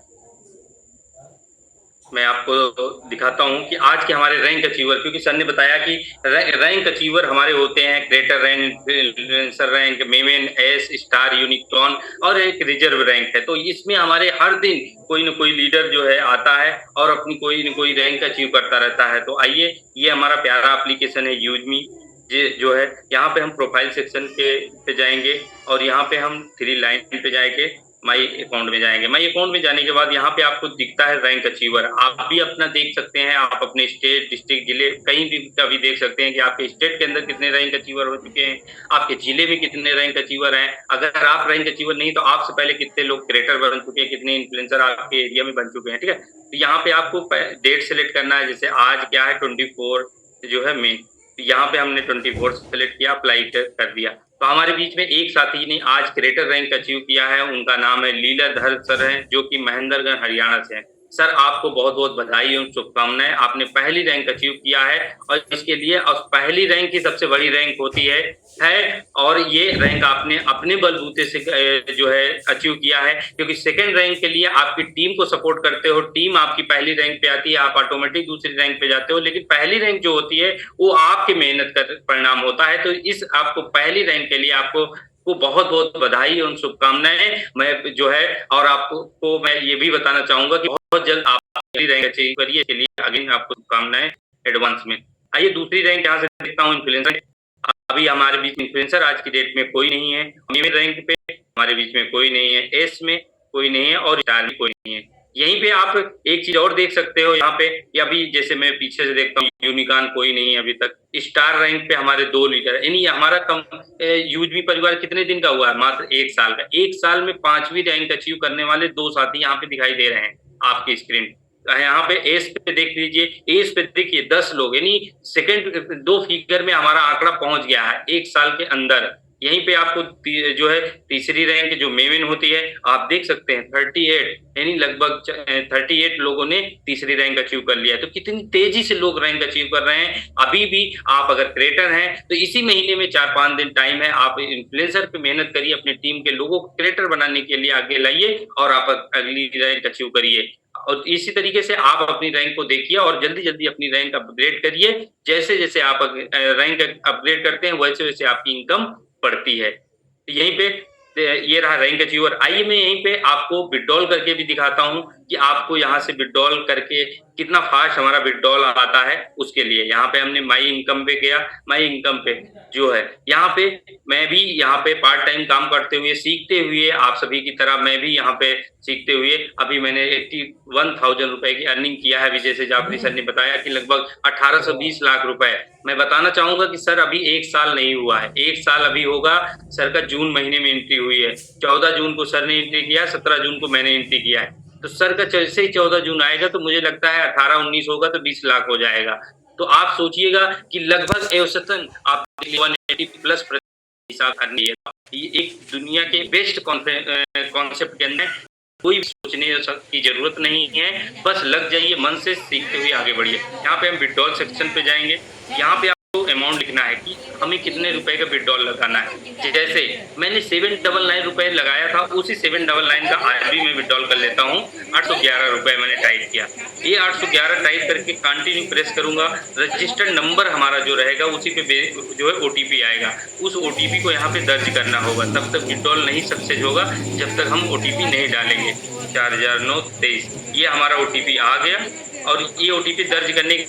मैं आपको दिखाता हूं कि आज के हमारे रैंक अचीवर, क्योंकि सर ने बताया कि रैंक अचीवर हमारे होते हैं ग्रेटर रैंक, इन्फ्लुएंसर रैंक, मेमेन, एस, स्टार, यूनिकॉर्न और एक रिजर्व रैंक है। तो इसमें हमारे हर दिन कोई न कोई लीडर जो है आता है और अपनी कोई न कोई रैंक अचीव करता रहता है। तो आइए, ये हमारा प्यारा एप्लीकेशन है यूजमी, जो है यहाँ पे हम प्रोफाइल सेक्शन पे जाएंगे और यहाँ पे हम 3 लाइन पे जाएंगे, माई अकाउंट में जाएंगे। माई अकाउंट में जाने के बाद यहाँ पे आपको दिखता है रैंक अचीवर। आप भी अपना देख सकते हैं, आप अपने स्टेट, डिस्ट्रिक्ट, जिले कहीं भी का भी देख सकते हैं कि आपके स्टेट के अंदर कितने रैंक अचीवर हो चुके हैं, आपके जिले में कितने रैंक अचीवर हैं। अगर आप रैंक अचीवर नहीं तो आपसे पहले कितने लोग क्रिएटर बन चुके हैं, कितने इन्फ्लुएंसर आपके एरिया में बन चुके हैं। ठीक है, तो यहाँ पे आपको डेट सेलेक्ट करना है। जैसे आज क्या है 24 जो है मई, यहाँ पे हमने 24 सेलेक्ट किया, अप्लाई कर दिया। तो हमारे बीच में एक साथी ने आज क्रिएटर रैंक अचीव किया है, उनका नाम है लीलाधर सर है, जो कि महेंद्रगढ़ हरियाणा से है। सर आपको बहुत बहुत बधाई और शुभकामनाएं, आपने पहली रैंक अचीव किया है और इसके लिए, और पहली रैंक की सबसे बड़ी रैंक होती है और ये रैंक आपने अपने बलबूते से जो है अचीव किया है, क्योंकि सेकंड रैंक के लिए आपकी टीम को सपोर्ट करते हो, टीम आपकी पहली रैंक पे आती है, आप ऑटोमेटिक दूसरी रैंक पे जाते हो, लेकिन पहली रैंक जो होती है वो आपकी मेहनत का परिणाम होता है। तो इस आपको पहली रैंक के लिए आपको बहुत बहुत बधाई और शुभकामनाएं मैं जो है। और आपको मैं ये भी बताना चाहूंगा कि बहुत जल्द आप पहली रैंक अचीव करिए, इसके लिए अगेन आपको शुभकामनाएं एडवांस में। आइए दूसरी रैंक यहाँ से देखता हूँ, इन्फ्लुएंसर। अभी हमारे बीच इन्फ्लुएंसर आज की डेट में कोई नहीं है, रैंक पे हमारे बीच में कोई नहीं है, एस में कोई नहीं है और स्टार में कोई नहीं है। यहीं पे आप एक चीज और देख सकते हो, यहाँ पे अभी जैसे मैं पीछे से देखता हूँ यूनिकॉर्न कोई नहीं है अभी तक। स्टार रैंक पे हमारे 2 लीडर है, यानी हमारा यूजमी परिवार कितने दिन का हुआ है, मात्र 1 साल का। 1 साल में 5वीं रैंक अचीव करने वाले 2 साथी यहाँ पे दिखाई दे रहे हैं आपकी स्क्रीन। यहाँ पे एस पे देख लीजिए, एस पे देखिए 10 लोग, यानी सेकंड 2 फिगर में हमारा आंकड़ा पहुंच गया है 1 साल के अंदर। यहीं पे आपको जो है तीसरी रैंक जो मेविन होती है, आप देख सकते हैं 38, यानी लगभग 38 लोगों ने तीसरी रैंक अचीव कर लिया है। तो कितनी तेजी से लोग रैंक अचीव कर रहे हैं। अभी भी आप अगर क्रिएटर हैं तो इसी महीने में 4-5 दिन टाइम है, आप इन्फ्लुएंसर पे मेहनत करिए, अपनी टीम के लोगों को क्रिएटर बनाने के लिए आगे लाइए और आप अगली रैंक अचीव करिए। और इसी तरीके से आप अपनी रैंक को देखिए और जल्दी जल्दी अपनी रैंक अपग्रेड करिए। जैसे जैसे आप रैंक अपग्रेड करते हैं वैसे वैसे आपकी इनकम बढ़ती है। तो यहीं पे ये रहा रैंक अचीवर। आइए मैं यहीं पे आपको विड्रॉल करके भी दिखाता हूं कि आपको यहाँ से विड्रॉल करके कितना फास्ट हमारा विड्रॉल आता है उसके लिए। यहाँ पे हमने माई इनकम पे किया, माई इनकम पे जो है यहाँ पे मैं भी यहाँ पे पार्ट टाइम काम करते हुए सीखते हुए आप सभी की तरह मैं भी यहाँ पे सीखते हुए अभी मैंने 81,000 रुपए की अर्निंग किया है। विजय से जाफरी सर ने बताया कि लगभग 1820 लाख रुपए। मैं बताना चाहूंगा कि सर अभी 1 साल नहीं हुआ है, 1 साल अभी होगा। सर का जून महीने में एंट्री हुई है, 14 जून को सर ने एंट्री किया, 17 जून को मैंने एंट्री किया है। तो सर का जैसे ही 14 जून आएगा तो मुझे लगता है 18-19 होगा तो 20 लाख हो जाएगा। तो आप सोचिएगा कि लगभग औसतन आप 180 प्लस हिसाब करनी है। ये एक दुनिया के बेस्ट कॉन्सेप्ट के अंदर कोई भी सोचने की जरूरत नहीं है, बस लग जाइए मन से, सीखते हुए आगे बढ़िए। यहाँ पे हम विड्रॉल सेक्शन पे जाएंगे। यहाँ पे आपको अमाउंट लिखना है कि हमें कितने रुपए का विड्रॉल लगाना है। जैसे मैंने 799 रुपए लगाया था, उसी 799 का आज भी मैं विड्रॉल कर लेता हूँ। 811 रुपए मैंने टाइप किया। ये 811 टाइप करके कंटिन्यू प्रेस करूंगा। रजिस्टर्ड नंबर हमारा जो रहेगा उसी पे जो है ओटीपी आएगा, उस ओटीपी को यहाँ पे दर्ज करना होगा। तब तक विड्रॉल नहीं सक्सेस होगा जब तक हम ओटीपी नहीं डालेंगे। 400923 ये हमारा ओटीपी आ गया और ये ओटीपी दर्ज करने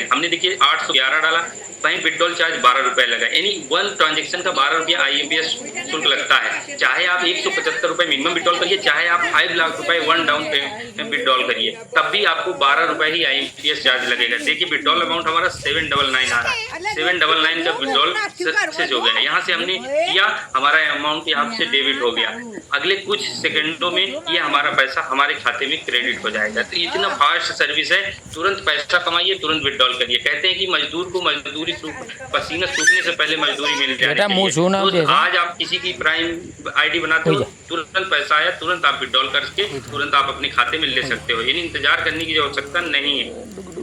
हमने देखिए 811 डाला, वहीं विड्रॉल चार्ज 12 रुपए लगा, यानी 1 ट्रांजेक्शन का 12 रुपया IMPS शुल्क लगता है। चाहे आप 175 रुपए मिनिमम विड्रॉल करिए, चाहे आप 5 लाख रुपए 1 डाउन पे विड्रॉल करिए, तब भी आपको 12 रुपए ही IMPS चार्ज लगेगा। देखिए विड्रॉल अमाउंट हमारा 799 आ रहा है, 799 का विड्रॉल सक्सेस हो गया। यहाँ से हमने किया, हमारा अमाउंट यहाँ से डेबिट हो गया। अगले कुछ सेकंडों में ये हमारा पैसा हमारे खाते में क्रेडिट हो जाएगा। तो इतना फास्ट सर्विस है, तुरंत पैसा कमाइए, तुरंत विड्रॉल करिए। कहते हैं कि मजदूर को मजदूरी पसीना सूखने से पहले मजदूरी मिल जाए। तो आज आप किसी की प्राइम आईडी बनाते हो, तुरंत पैसा आया, तुरंत आप विड्रॉल करके तुरंत आप अपने खाते में ले सकते हो, यानी इंतजार करने की आवश्यकता नहीं है।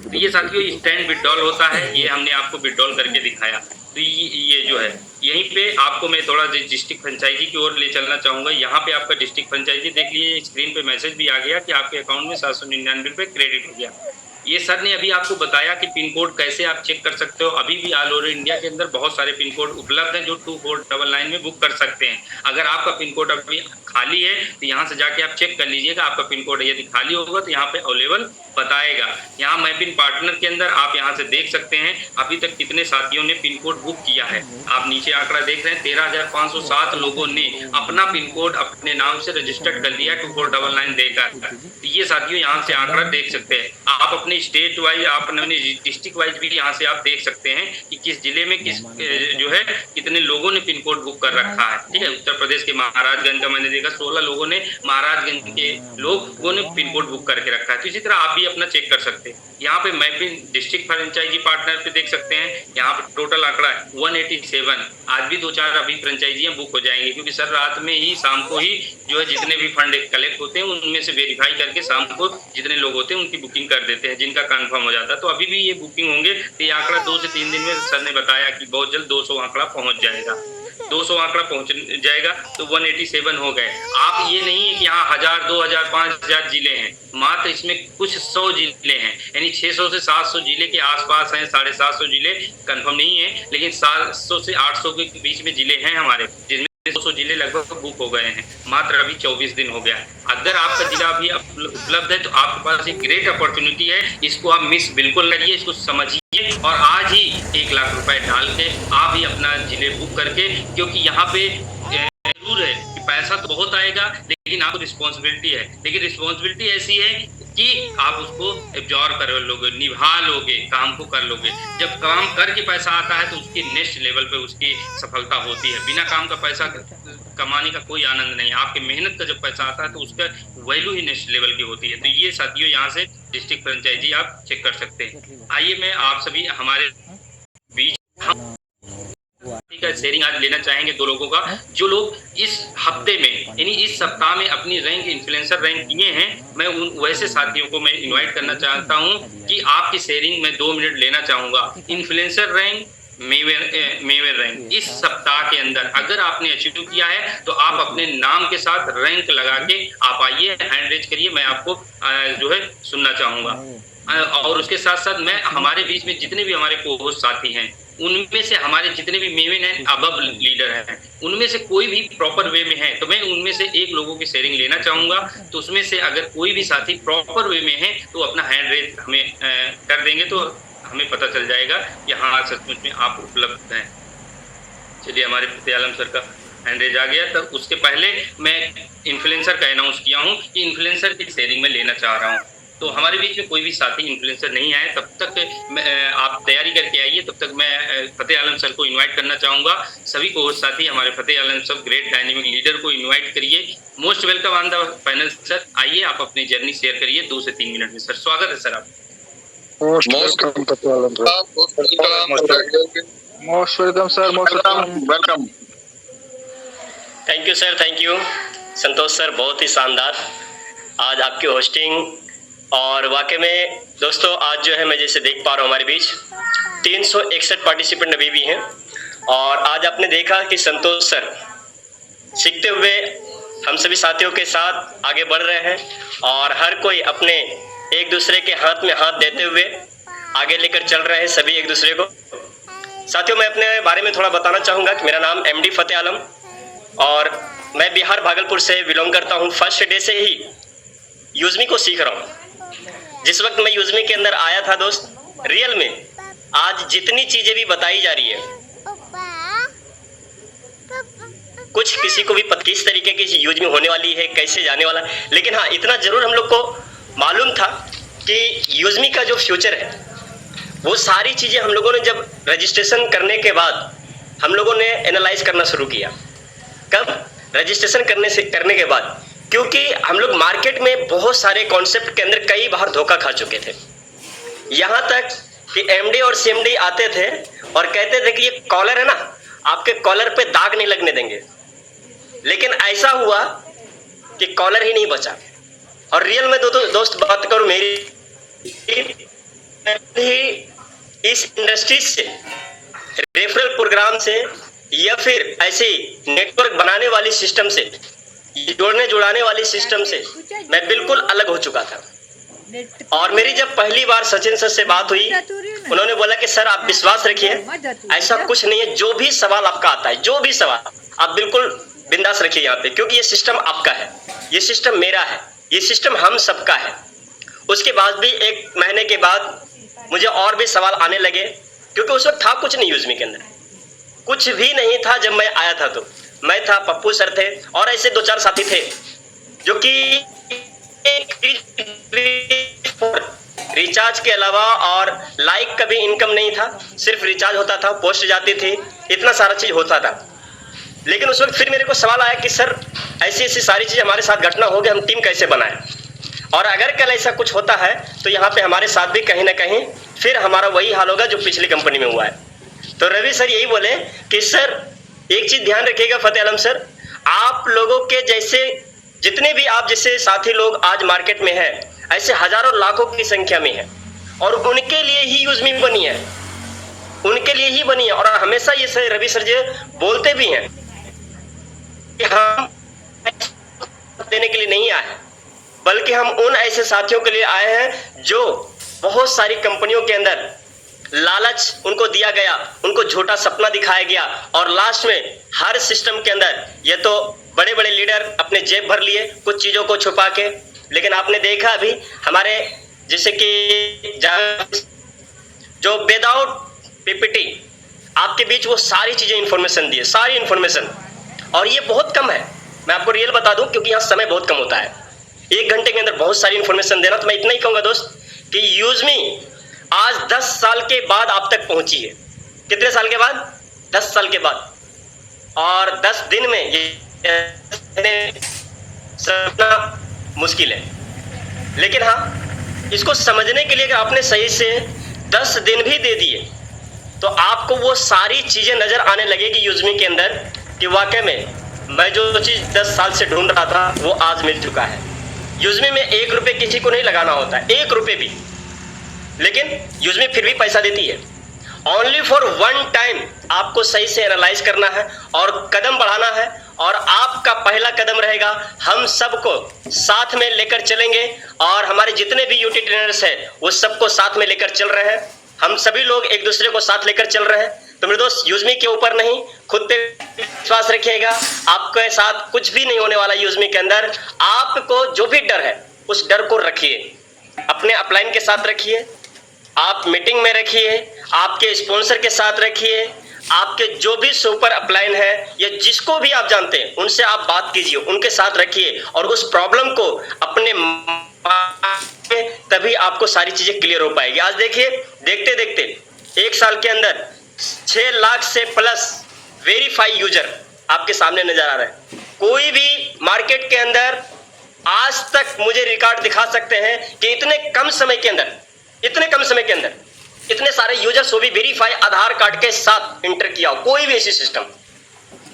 तो ये साथियों इंस्टेंट विड्रॉल होता है, ये हमने आपको विड्रॉल करके दिखाया। तो ये जो है यहीं पे आपको मैं थोड़ा डिस्ट्रिक्ट फ्रेंचाइजी की ओर ले चलना चाहूंगा। यहाँ पे आपका डिस्ट्रिक्ट फ्रेंचाइजी देख लीजिए, स्क्रीन पे मैसेज भी आ गया कि आपके अकाउंट में 799 रुपए क्रेडिट हो गया। ये सर ने अभी आपको बताया कि पिन कोड कैसे आप चेक कर सकते हो। अभी भी ऑल ओवर इंडिया के अंदर बहुत सारे पिन कोड उपलब्ध हैं जो 2499 में बुक कर सकते हैं। अगर आपका पिन कोड अभी खाली है तो यहाँ से जाके आप चेक कर लीजिएगा आपका पिन कोड यदि खाली होगा तो यहाँ पे अवेलेबल बताएगा। यहाँ मैं पिन पार्टनर के अंदर आप यहाँ से देख सकते हैं अभी तक कितने साथियों ने पिन कोड बुक किया है। आप नीचे आंकड़ा देख रहे हैं 13,507 लोगों ने अपना पिन कोड अपने नाम से रजिस्टर्ड कर लिया 2499 देकर। ये साथियों यहाँ से आंकड़ा देख सकते हैं। आप अपने स्टेट वाइज, आप अपने डिस्ट्रिक्ट वाइज भी यहाँ से आप देख सकते हैं कि किस जिले में किस जो है कितने लोगों ने पिन कोड बुक कर रखा है। ठीक है, उत्तर प्रदेश के महाराजगंज का मैंने देखा 16 लोगों ने, महाराजगंज के लोगों ने पिन कोड बुक करके रखा है। तो इसी तरह आप भी अपना चेक कर सकते हैं। यहाँ पे मैं भी डिस्ट्रिक्ट फ्रेंचाइजी पार्टनर पे देख सकते हैं, यहाँ पे टोटल आंकड़ा है 187। आज भी 2-4 अभी फ्रेंचाइजियां बुक हो जाएंगी क्योंकि सर रात में ही, शाम को ही जो है जितने भी फंड कलेक्ट होते हैं उनमें से वेरीफाई करके शाम को जितने लोग होते हैं उनकी बुकिंग कर देते हैं, जिनका कंफर्म हो जाता है। तो अभी भी ये बुकिंग होंगे तो ये आंकड़ा 2 से 3 दिन में सर ने बताया कि बहुत जल्द 200 आंकड़ा पहुंच जाएगा। 200 आंकड़ा पहुंच जाएगा तो 187 हो गए। आप ये नहीं है कि यहाँ 1000, 2000, 5000 जिले हैं, मात्र इसमें कुछ 100 जिले हैं, यानी 600 से 700 जिले के आसपास हैं। 750 जिले कंफर्म नहीं है, लेकिन 700 से 800 के बीच में जिले हैं हमारे, जिसमें 200 जिले लगभग बुक हो गए हैं। मात्र अभी 24 दिन हो गया। अगर आपका जिला अभी उपलब्ध है तो आपके पास एक ग्रेट अपॉर्चुनिटी है, इसको आप मिस बिल्कुल करिए, इसको समझिए और आज ही 1 लाख रुपए डाल के आप ही अपना जिले बुक करके, क्योंकि यहाँ पे जरूर है कि पैसा तो बहुत आएगा लेकिन आपको रिस्पॉन्सिबिलिटी है। लेकिन रिस्पॉन्सिबिलिटी ऐसी है कि आप उसको एब्जॉर्ब कर लोगे, निभा लोगे, काम को कर लोगे। जब काम करके पैसा आता है तो उसकी नेक्स्ट लेवल पे उसकी सफलता होती है। बिना काम का पैसा कमाने का कोई आनंद नहीं। आपके मेहनत का जब पैसा आता है तो उसका वैल्यू ही नेक्स्ट लेवल की होती है। तो ये साथियों यहाँ से डिस्ट्रिक्ट फ्रेंचाइजी आप चेक कर सकते हैं। आइए मैं आप सभी हमारे बीच शेयरिंग आज लेना चाहेंगे 2 लोगों का, जो लोग इस हफ्ते में यानी इस सप्ताह में अपनी रैंक इन्फ्लुएंसर रैंक किए हैं। मैं उन वैसे साथियों को मैं इनवाइट करना चाहता हूं कि आपकी शेयरिंग में 2 मिनट लेना चाहूंगा। इन्फ्लुएंसर रैंक, मेवर रैंक इस सप्ताह के अंदर अगर आपने अचीव किया है तो आप अपने नाम के साथ रैंक लगा के आप आइए, हैंड रेज करिए, मैं आपको जो है सुनना चाहूंगा। और उसके साथ साथ मैं हमारे बीच में जितने भी हमारे को होस्ट साथी हैं उनमें से हमारे जितने भी मेन हैं अबव लीडर हैं, उनमें से कोई भी प्रॉपर वे में है तो मैं उनमें से एक लोगों की शेयरिंग लेना चाहूंगा। तो उसमें से अगर कोई भी साथी प्रॉपर वे में है तो अपना हैंड रेज हमें कर देंगे तो हमें पता चल जाएगा कि हाँ सचमुच में आप उपलब्ध हैं। चलिए, हमारे फतेह आलम सर का हैंड रेज आ गया। तब उसके पहले मैं इन्फ्लुएंसर का अनाउंस किया हूँ कि इन्फ्लुएंसर की शेयरिंग में लेना चाह रहा हूँ। तो हमारे बीच में कोई भी साथी इन्फ्लुएंसर नहीं आए तब तक आप तैयारी करके आइए। तब तक मैं फतेह आलम सर को इनवाइट करना चाहूँगा। सभी को साथी हमारे फतेह आलम सर ग्रेट डायनेमिक लीडर को इनवाइट करिए। Most welcome on the panel sir. आइए, आप अपनी जर्नी शेयर करिए 2 से 3 मिनट में। सर, स्वागत है सर आप। Most welcome sir, most welcome. Thank you sir, thank you Santosh sir, बहुत ही शानदार आज आपकी होस्टिंग। और वाकई में दोस्तों, आज जो है मैं जैसे देख पा रहा हूँ हमारे बीच 361 पार्टिसिपेंट अभी भी हैं। और आज आपने देखा कि संतोष सर सीखते हुए हम सभी साथियों के साथ आगे बढ़ रहे हैं और हर कोई अपने एक दूसरे के हाथ में हाथ देते हुए आगे लेकर चल रहे हैं सभी एक दूसरे को। साथियों, मैं अपने बारे में थोड़ा बताना चाहूँगा कि मेरा नाम एमडी फतेह आलम और मैं बिहार भागलपुर से बिलोंग करता हूँ। फर्स्ट डे से ही यूजमी को सीख रहा हूँ। जिस वक्त मैं यूजमी के अंदर आया था दोस्त, रियल में आज जितनी चीजें भी बताई जा रही है, कुछ किसी को भी किस तरीके की यूजमी होने वाली है, कैसे जाने वाला, लेकिन हाँ इतना जरूर हम लोग को मालूम था कि यूजमी का जो फ्यूचर है वो सारी चीजें हम लोगों ने जब रजिस्ट्रेशन करने के बाद हम लोगों ने एनालाइज करना शुरू किया। कब? रजिस्ट्रेशन करने के बाद, क्योंकि हम लोग मार्केट में बहुत सारे कॉन्सेप्ट के अंदर कई बार धोखा खा चुके थे। यहाँ तक कि एमडी और सीएमडी आते थे और कहते थे कि ये कॉलर है ना, आपके कॉलर पे दाग नहीं लगने देंगे, लेकिन ऐसा हुआ कि कॉलर ही नहीं बचा। और रियल में दोस्त बात करूं, मेरी इस इंडस्ट्री से रेफरल प्रोग्राम से या फिर ऐसे नेटवर्क बनाने वाली सिस्टम से, जुड़ाने वाली सिस्टम से मैं बिल्कुल अलग हो चुका था। और मेरी जब पहली बार सचिन सर से बात हुई, उन्होंने बोला कि सर आप विश्वास रखिए, ऐसा कुछ नहीं है, जो भी सवाल आपका आता है, जो भी सवाल आप बिल्कुल बिंदास रखिए यहाँ पे, क्योंकि ये सिस्टम आपका है, ये सिस्टम मेरा है, ये सिस्टम हम सबका है। उसके बाद भी 1 महीने के बाद मुझे और भी सवाल आने लगे, क्योंकि उस वक्त था कुछ नहीं यूजमी के अंदर, कुछ भी नहीं था। जब मैं आया था तो मैं था, पप्पू सर थे और ऐसे 2-4 साथी थे जो कि रिचार्ज के अलावा और लाइक का भी इनकम नहीं था, सिर्फ रिचार्ज होता था, पोस्ट जाती थी, इतना सारा चीज होता था। लेकिन उस वक्त फिर मेरे को सवाल आया कि सर ऐसी ऐसी सारी चीजें हमारे साथ घटना हो गई, हम टीम कैसे बनाएं, और अगर कल ऐसा कुछ होता है तो यहाँ पे हमारे साथ भी कहीं ना कहीं फिर हमारा वही हाल होगा जो पिछली कंपनी में हुआ है। तो रवि सर यही बोले कि सर एक चीज ध्यान रखिएगा फतेह आलम सर, आप लोगों के जैसे जितने भी आप जैसे साथी लोग आज मार्केट में हैं, ऐसे हजारों लाखों की संख्या में है और उनके लिए ही यूजमी बनी है, उनके लिए ही बनी है। और हमेशा ये सर रवि सर जी बोलते भी हैं कि हम देने के लिए नहीं आए, बल्कि हम उन ऐसे साथियों के लिए आए हैं जो बहुत सारी कंपनियों के अंदर लालच उनको दिया गया, उनको झूठा सपना दिखाया गया और लास्ट में हर सिस्टम के अंदर ये तो बड़े बड़े लीडर अपने जेब भर लिए कुछ चीजों को छुपा के। लेकिन आपने देखा अभी हमारे जैसे कि जो विदाउट पीपीटी आपके बीच वो सारी चीजें इंफॉर्मेशन दिए, सारी इंफॉर्मेशन, और ये बहुत कम है। मैं आपको रियल बता दूं, क्योंकि यहाँ समय बहुत कम होता है, 1 घंटे के अंदर बहुत सारी इंफॉर्मेशन देना। तो मैं इतना ही कहूंगा दोस्त कि यूजमी आज 10 साल के बाद आप तक पहुंची है। कितने साल के बाद? 10 साल के बाद। और 10 दिन में ये समझना मुश्किल है, लेकिन हाँ इसको समझने के लिए अगर आपने सही से 10 दिन भी दे दिए तो आपको वो सारी चीजें नजर आने लगेगी यूजमी के अंदर कि वाकई में मैं जो चीज 10 साल से ढूंढ रहा था वो आज मिल चुका है। यूजमी में 1 रुपये किसी को नहीं लगाना होता है, 1 रुपये भी, लेकिन यूजमी फिर भी पैसा देती है। ओनली फॉर 1 टाइम आपको सही से एनालाइज करना है और कदम बढ़ाना है, और आपका पहला कदम रहेगा हम सबको साथ में लेकर चलेंगे। और हमारे जितने भी यूटी ट्रेनर्स हैं वो सबको साथ में लेकर चल रहे हैं, हम सभी लोग एक दूसरे को साथ लेकर चल रहे हैं। तो मेरे दोस्त यूजमी के ऊपर नहीं, खुद पे विश्वास रखिएगा, आपके साथ कुछ भी नहीं होने वाला यूजमी के अंदर। आपको जो भी डर है उस डर को रखिए, अपने अपलाइन के साथ रखिए, आप मीटिंग में रखिए, आपके स्पॉन्सर के साथ रखिए, आपके जो भी सुपर अपलाइन है या जिसको भी आप जानते हैं उनसे आप बात कीजिए, उनके साथ रखिए और उस प्रॉब्लम को अपने तभी आपको सारी चीजें क्लियर हो पाएगी। आज देखिए, देखते देखते 1 साल के अंदर 6 लाख से प्लस वेरीफाई यूजर आपके सामने नजर आ रहा है। कोई भी मार्केट के अंदर आज तक मुझे रिकॉर्ड दिखा सकते हैं कि इतने कम समय के अंदर इतने सारे यूजर्स वो भी वेरीफाई आधार कार्ड के साथ इंटर किया हो, कोई भी ऐसी सिस्टम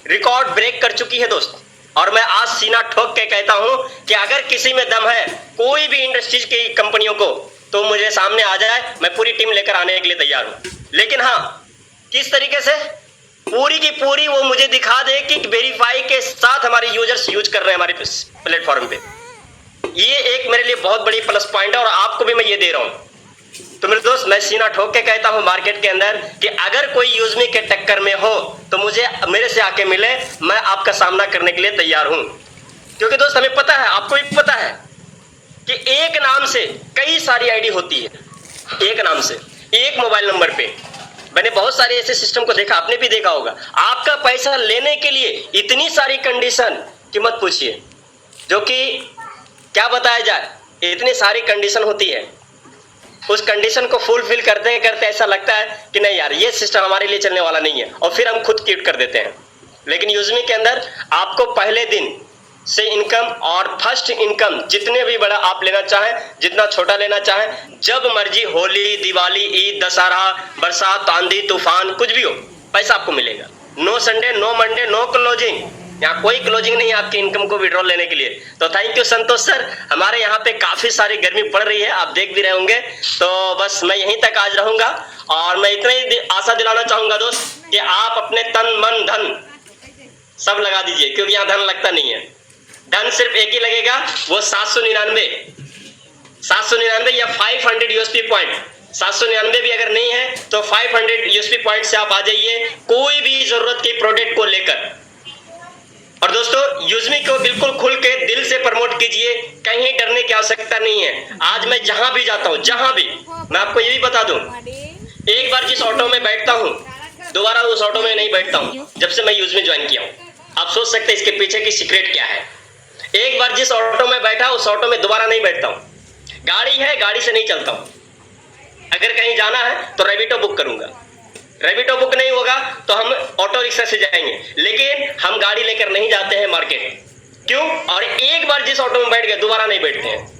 रिकॉर्ड ब्रेक कर चुकी है दोस्त। और मैं आज सीना ठोक के कहता हूं कि अगर किसी में दम है कोई भी इंडस्ट्रीज की कंपनियों को, तो मुझे सामने आ जाए, मैं पूरी टीम लेकर आने के लिए तैयार हूं। लेकिन हाँ, किस तरीके से पूरी की पूरी वो मुझे दिखा दे कि वेरीफाई के साथ हमारे यूजर्स यूज कर रहे हैं हमारे प्लेटफॉर्म पे। ये एक मेरे लिए बहुत बड़ी प्लस पॉइंट है और आपको भी मैं ये दे रहा हूं। तो मेरे दोस्त, मैं सीना ठोक के कहता हूं मार्केट के अंदर कि अगर कोई यूजमी के टक्कर में हो तो मुझे मेरे से आके मिले, मैं आपका सामना करने के लिए तैयार हूं। क्योंकि दोस्त हमें पता है, आपको भी पता है कि एक नाम से कई सारी आईडी होती है, एक नाम से एक मोबाइल नंबर पे। मैंने बहुत सारे ऐसे सिस्टम को देखा, आपने भी देखा होगा। आपका पैसा लेने के लिए इतनी सारी कंडीशन की मत पूछिए, जो कि क्या बताया जाए, इतनी सारी कंडीशन होती है। उस कंडीशन को फुलफिल करते करते ऐसा लगता है कि नहीं यार, ये सिस्टम हमारे लिए चलने वाला नहीं है, और फिर हम खुद क्विट कर देते हैं। लेकिन यूजमी के अंदर आपको पहले दिन से इनकम और फर्स्ट इनकम जितने भी बड़ा आप लेना चाहें, जितना छोटा लेना चाहें, जब मर्जी, होली, दिवाली, ईद, दशहरा, बरसात, आंधी, तूफान, कुछ भी हो, पैसा आपको मिलेगा। No Sunday, no Monday, no closing, यहाँ कोई क्लोजिंग नहीं है आपकी इनकम को विड्रॉल लेने के लिए। तो थैंक यू संतोष सर। हमारे यहाँ पे काफी सारी गर्मी पड़ रही है, आप देख भी रहे होंगे। तो बस मैं यहीं तक आज रहूंगा और मैं इतना ही आशा दिलाना चाहूंगा दोस्त कि आप अपने तन मन धन सब लगा दीजिए, क्योंकि यहाँ धन लगता नहीं है। धन सिर्फ एक ही लगेगा, वो 799 या 500 यूएसपी पॉइंट। 799 भी अगर नहीं है तो 500 यूएसपी पॉइंट से आप आ जाइए कोई भी जरूरत के प्रोडक्ट को लेकर। और दोस्तों, यूजमी को बिल्कुल खुल के दिल से प्रमोट कीजिए, कहीं डरने की आवश्यकता नहीं है। आज मैं जहां भी जाता हूं, जहां भी, मैं आपको ये भी बता दूं, एक बार जिस ऑटो में बैठता हूं दोबारा उस ऑटो में नहीं बैठता हूं, जब से मैं यूजमी ज्वाइन किया हूं। आप सोच सकते हैं इसके पीछे की सीक्रेट क्या है। एक बार जिस ऑटो में बैठा उस ऑटो में दोबारा नहीं बैठता हूं। गाड़ी है, गाड़ी से नहीं चलता हूं। अगर कहीं जाना है तो रैबिटो बुक करूंगा, रैबिटो बुक नहीं होगा तो हम ऑटो रिक्शा से जाएंगे, लेकिन हम गाड़ी लेकर नहीं जाते हैं मार्केट। क्यों? और एक बार जिस ऑटो में बैठ गए दोबारा नहीं बैठते हैं।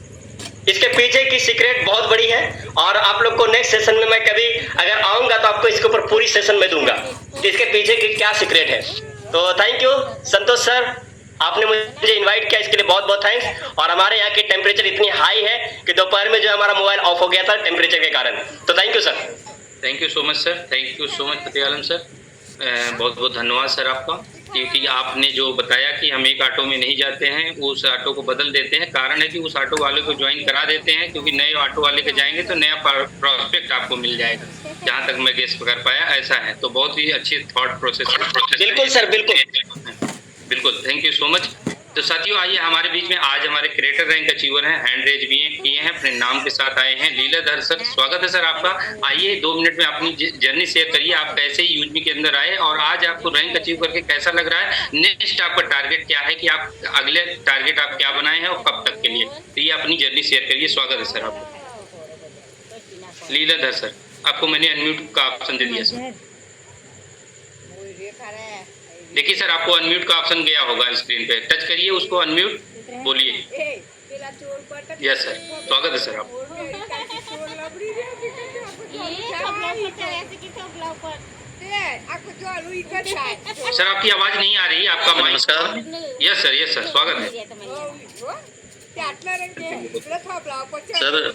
इसके पीछे की सीक्रेट बहुत बड़ी है और आप लोग को नेक्स्ट सेशन में मैं कभी अगर आऊंगा तो आपको इसके ऊपर पूरी सेशन में दूंगा कि इसके पीछे की क्या सीक्रेट है। तो थैंक यू संतोष सर, आपने मुझे इनवाइट किया, इसके लिए बहुत बहुत थैंक्स। और हमारे यहाँ की टेम्परेचर इतनी हाई है कि दोपहर में जो हमारा मोबाइल ऑफ हो गया था टेम्परेचर के कारण। तो thank you sir. Thank you so much sir, thank you so much Fateh Alam sir. बहुत बहुत धन्यवाद सर आपका, क्योंकि आपने जो बताया कि हम एक ऑटो में नहीं जाते हैं, उस ऑटो को बदल देते हैं। कारण है कि उस ऑटो वाले को ज्वाइन करा देते हैं, क्योंकि नए ऑटो वाले के जाएंगे तो नया प्रोस्पेक्ट आपको मिल जाएगा। जहाँ तक मैं गेस कर पाया ऐसा है, तो बहुत ही अच्छी थॉट प्रोसेस है। बिल्कुल सर, बिल्कुल बिल्कुल, थैंक यू सो मच। तो साथियों, आइए हमारे बीच में आज हमारे क्रिएटर रैंक अचीवर हैं, हैंड रेज भी किए हैं, अपने नाम के साथ आए हैं, लीलाधर सर। स्वागत है सर आपका। आइए 2 मिनट में अपनी जर्नी शेयर करिए, आप कैसे यूजमी के अंदर आए और आज आपको रैंक अचीव करके कैसा लग रहा है। नेक्स्ट आपका टारगेट क्या है, कि आप अगले टारगेट आप क्या बनाए हैं और कब तक के लिए। तो ये अपनी जर्नी शेयर करिए। स्वागत है सर आपका। लीलाधर सर, आपको मैंने अनम्यूट का ऑप्शन दे दिया सर। देखिए सर, आपको अनम्यूट का ऑप्शन गया होगा स्क्रीन पे, टच करिए उसको, अनम्यूट बोलिए। यस सर, स्वागत है सर आप। सर आपकी आवाज नहीं आ रही, आपका माइक। नमस्कार। यस सर, स्वागत है सर।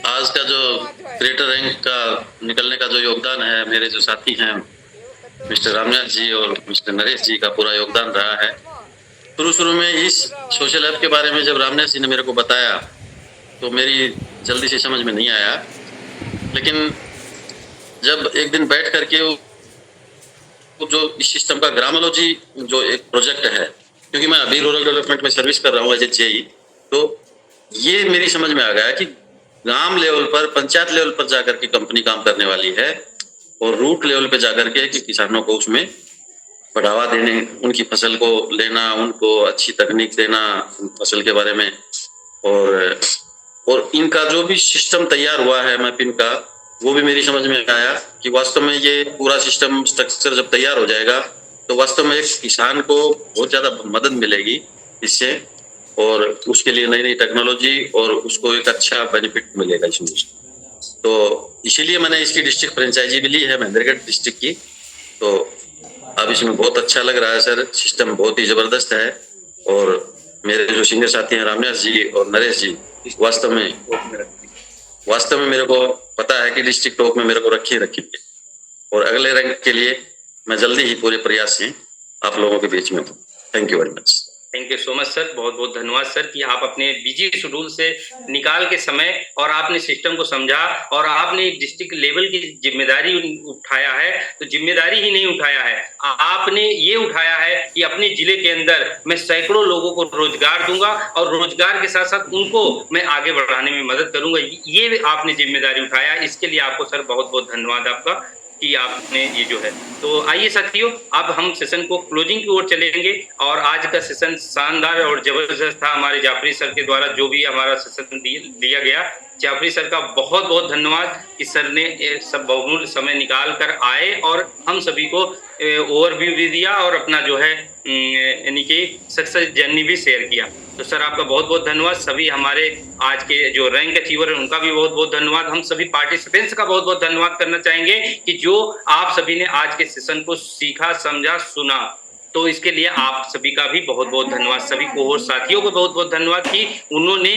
आज का जो क्रिएटर रैंक का निकलने का जो योगदान है, मेरे जो साथी हैं मिस्टर रामनाथ जी और मिस्टर नरेश जी का पूरा योगदान रहा है। शुरू में इस सोशल ऐप के बारे में जब रामनाथ जी ने मेरे को बताया तो मेरी जल्दी से समझ में नहीं आया, लेकिन जब एक दिन बैठ करके जो इस सिस्टम का ग्रामोलॉजी जो एक प्रोजेक्ट है, क्योंकि मैं अभी रूरल डेवलपमेंट में सर्विस कर रहा हूँ एज ए जेई, तो ये मेरी समझ में आ गया कि ग्राम लेवल पर, पंचायत लेवल पर जाकर के कंपनी काम करने वाली है और रूट लेवल पे जाकर के कि किसानों को उसमें बढ़ावा देने, उनकी फसल को लेना, उनको अच्छी तकनीक देना फसल के बारे में, और इनका जो भी सिस्टम तैयार हुआ है मैपिंग का, वो भी मेरी समझ में आया कि वास्तव में ये पूरा सिस्टम स्ट्रक्चर जब तैयार हो जाएगा तो वास्तव में एक किसान को बहुत ज्यादा मदद मिलेगी इससे, और उसके लिए नई नई टेक्नोलॉजी और उसको एक अच्छा बेनिफिट मिलेगा इसमें। तो इसीलिए मैंने इसकी डिस्ट्रिक्ट फ्रेंचाइजी भी ली है महेंद्रगढ़ डिस्ट्रिक्ट की। तो अब इसमें बहुत अच्छा लग रहा है सर, सिस्टम बहुत ही जबरदस्त है। और मेरे जो सीनियर साथी हैं रामनाथ जी और नरेश जी, वास्तव में मेरे को पता है कि डिस्ट्रिक्ट टॉप में मेरे को रखेंगे, और अगले रैंक के लिए मैं जल्दी ही पूरे प्रयास से आप लोगों के बीच में हूँ। Thank you very much. Thank you so much sir, बहुत बहुत धन्यवाद सर कि आप अपने बिजी शेड्यूल से निकाल के समय और आपने सिस्टम को समझा और आपने एक डिस्ट्रिक्ट लेवल की जिम्मेदारी उठाया है। तो जिम्मेदारी ही नहीं उठाया है, आपने ये उठाया है कि अपने जिले के अंदर मैं सैकड़ों लोगों को रोजगार दूंगा और रोजगार के साथ साथ उनको मैं आगे बढ़ाने में मदद करूंगा, ये आपने जिम्मेदारी उठाया। इसके लिए आपको सर बहुत बहुत धन्यवाद आपका कि आपने ये जो है। तो आइए साथियों, अब हम सेशन को क्लोजिंग की ओर चलेंगे और आज का सेशन शानदार और जबरदस्त था। हमारे जाफरी सर के द्वारा जो भी हमारा सेशन दिया गया, जाफरी सर का बहुत बहुत धन्यवाद कि सर ने सब बहुमूल्य समय निकाल कर आए और हम सभी को ओवरव्यू भी दिया और अपना जो है यानी कि सक्सेस जर्नी भी शेयर किया। तो सर आपका बहुत बहुत धन्यवाद। सभी हमारे आज के जो रैंक अचीवर है उनका भी बहुत बहुत धन्यवाद। हम सभी पार्टिसिपेंट्स का बहुत बहुत धन्यवाद करना चाहेंगे कि जो आप सभी ने आज के सेशन को सीखा, समझा, सुना, तो इसके लिए आप सभी का भी बहुत बहुत धन्यवाद। सभी कोहोर्ट साथियों को बहुत बहुत धन्यवाद कि उन्होंने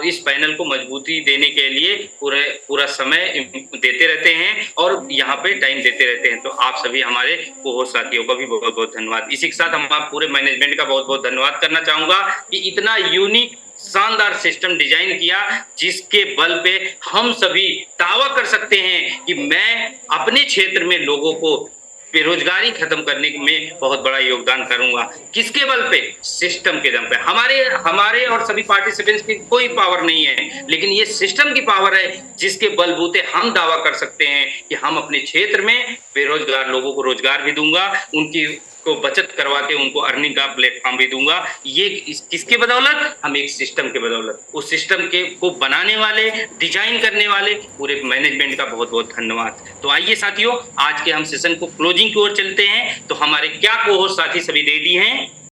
इस पैनल को मजबूती देने के लिए पूरा समय देते रहते हैं और यहाँ पे टाइम देते रहते हैं। तो आप सभी हमारे कोहोर्ट साथियों का भी बहुत बहुत धन्यवाद। इसी के साथ हम आप पूरे मैनेजमेंट का बहुत बहुत धन्यवाद करना चाहूंगा कि इतना यूनिक शानदार सिस्टम डिजाइन किया जिसके बल पे हम सभी दावा कर सकते हैं कि मैं अपने क्षेत्र में लोगों को बेरोजगारी खत्म करने में बहुत बड़ा योगदान करूंगा। किसके बल पे? सिस्टम के दम पे। हमारे और सभी पार्टिसिपेंट्स की कोई पावर नहीं है, लेकिन ये सिस्टम की पावर है जिसके बलबूते हम दावा कर सकते हैं कि हम अपने क्षेत्र में बेरोजगार लोगों को रोजगार भी दूंगा, उनकी को बचत करवा के उनको अर्निंग का प्लेटफॉर्म भी दूंगा। ये किसके बदौलत? हम एक सिस्टम के बदौलत। उस सिस्टम के को बनाने वाले, डिजाइन करने वाले पूरे मैनेजमेंट का बहुत बहुत धन्यवाद। तो आइए साथियों, आज के हम सेशन को क्लोजिंग की ओर चलते हैं। तो हमारे क्या कोहोर्ट साथी सभी रेडी हैं?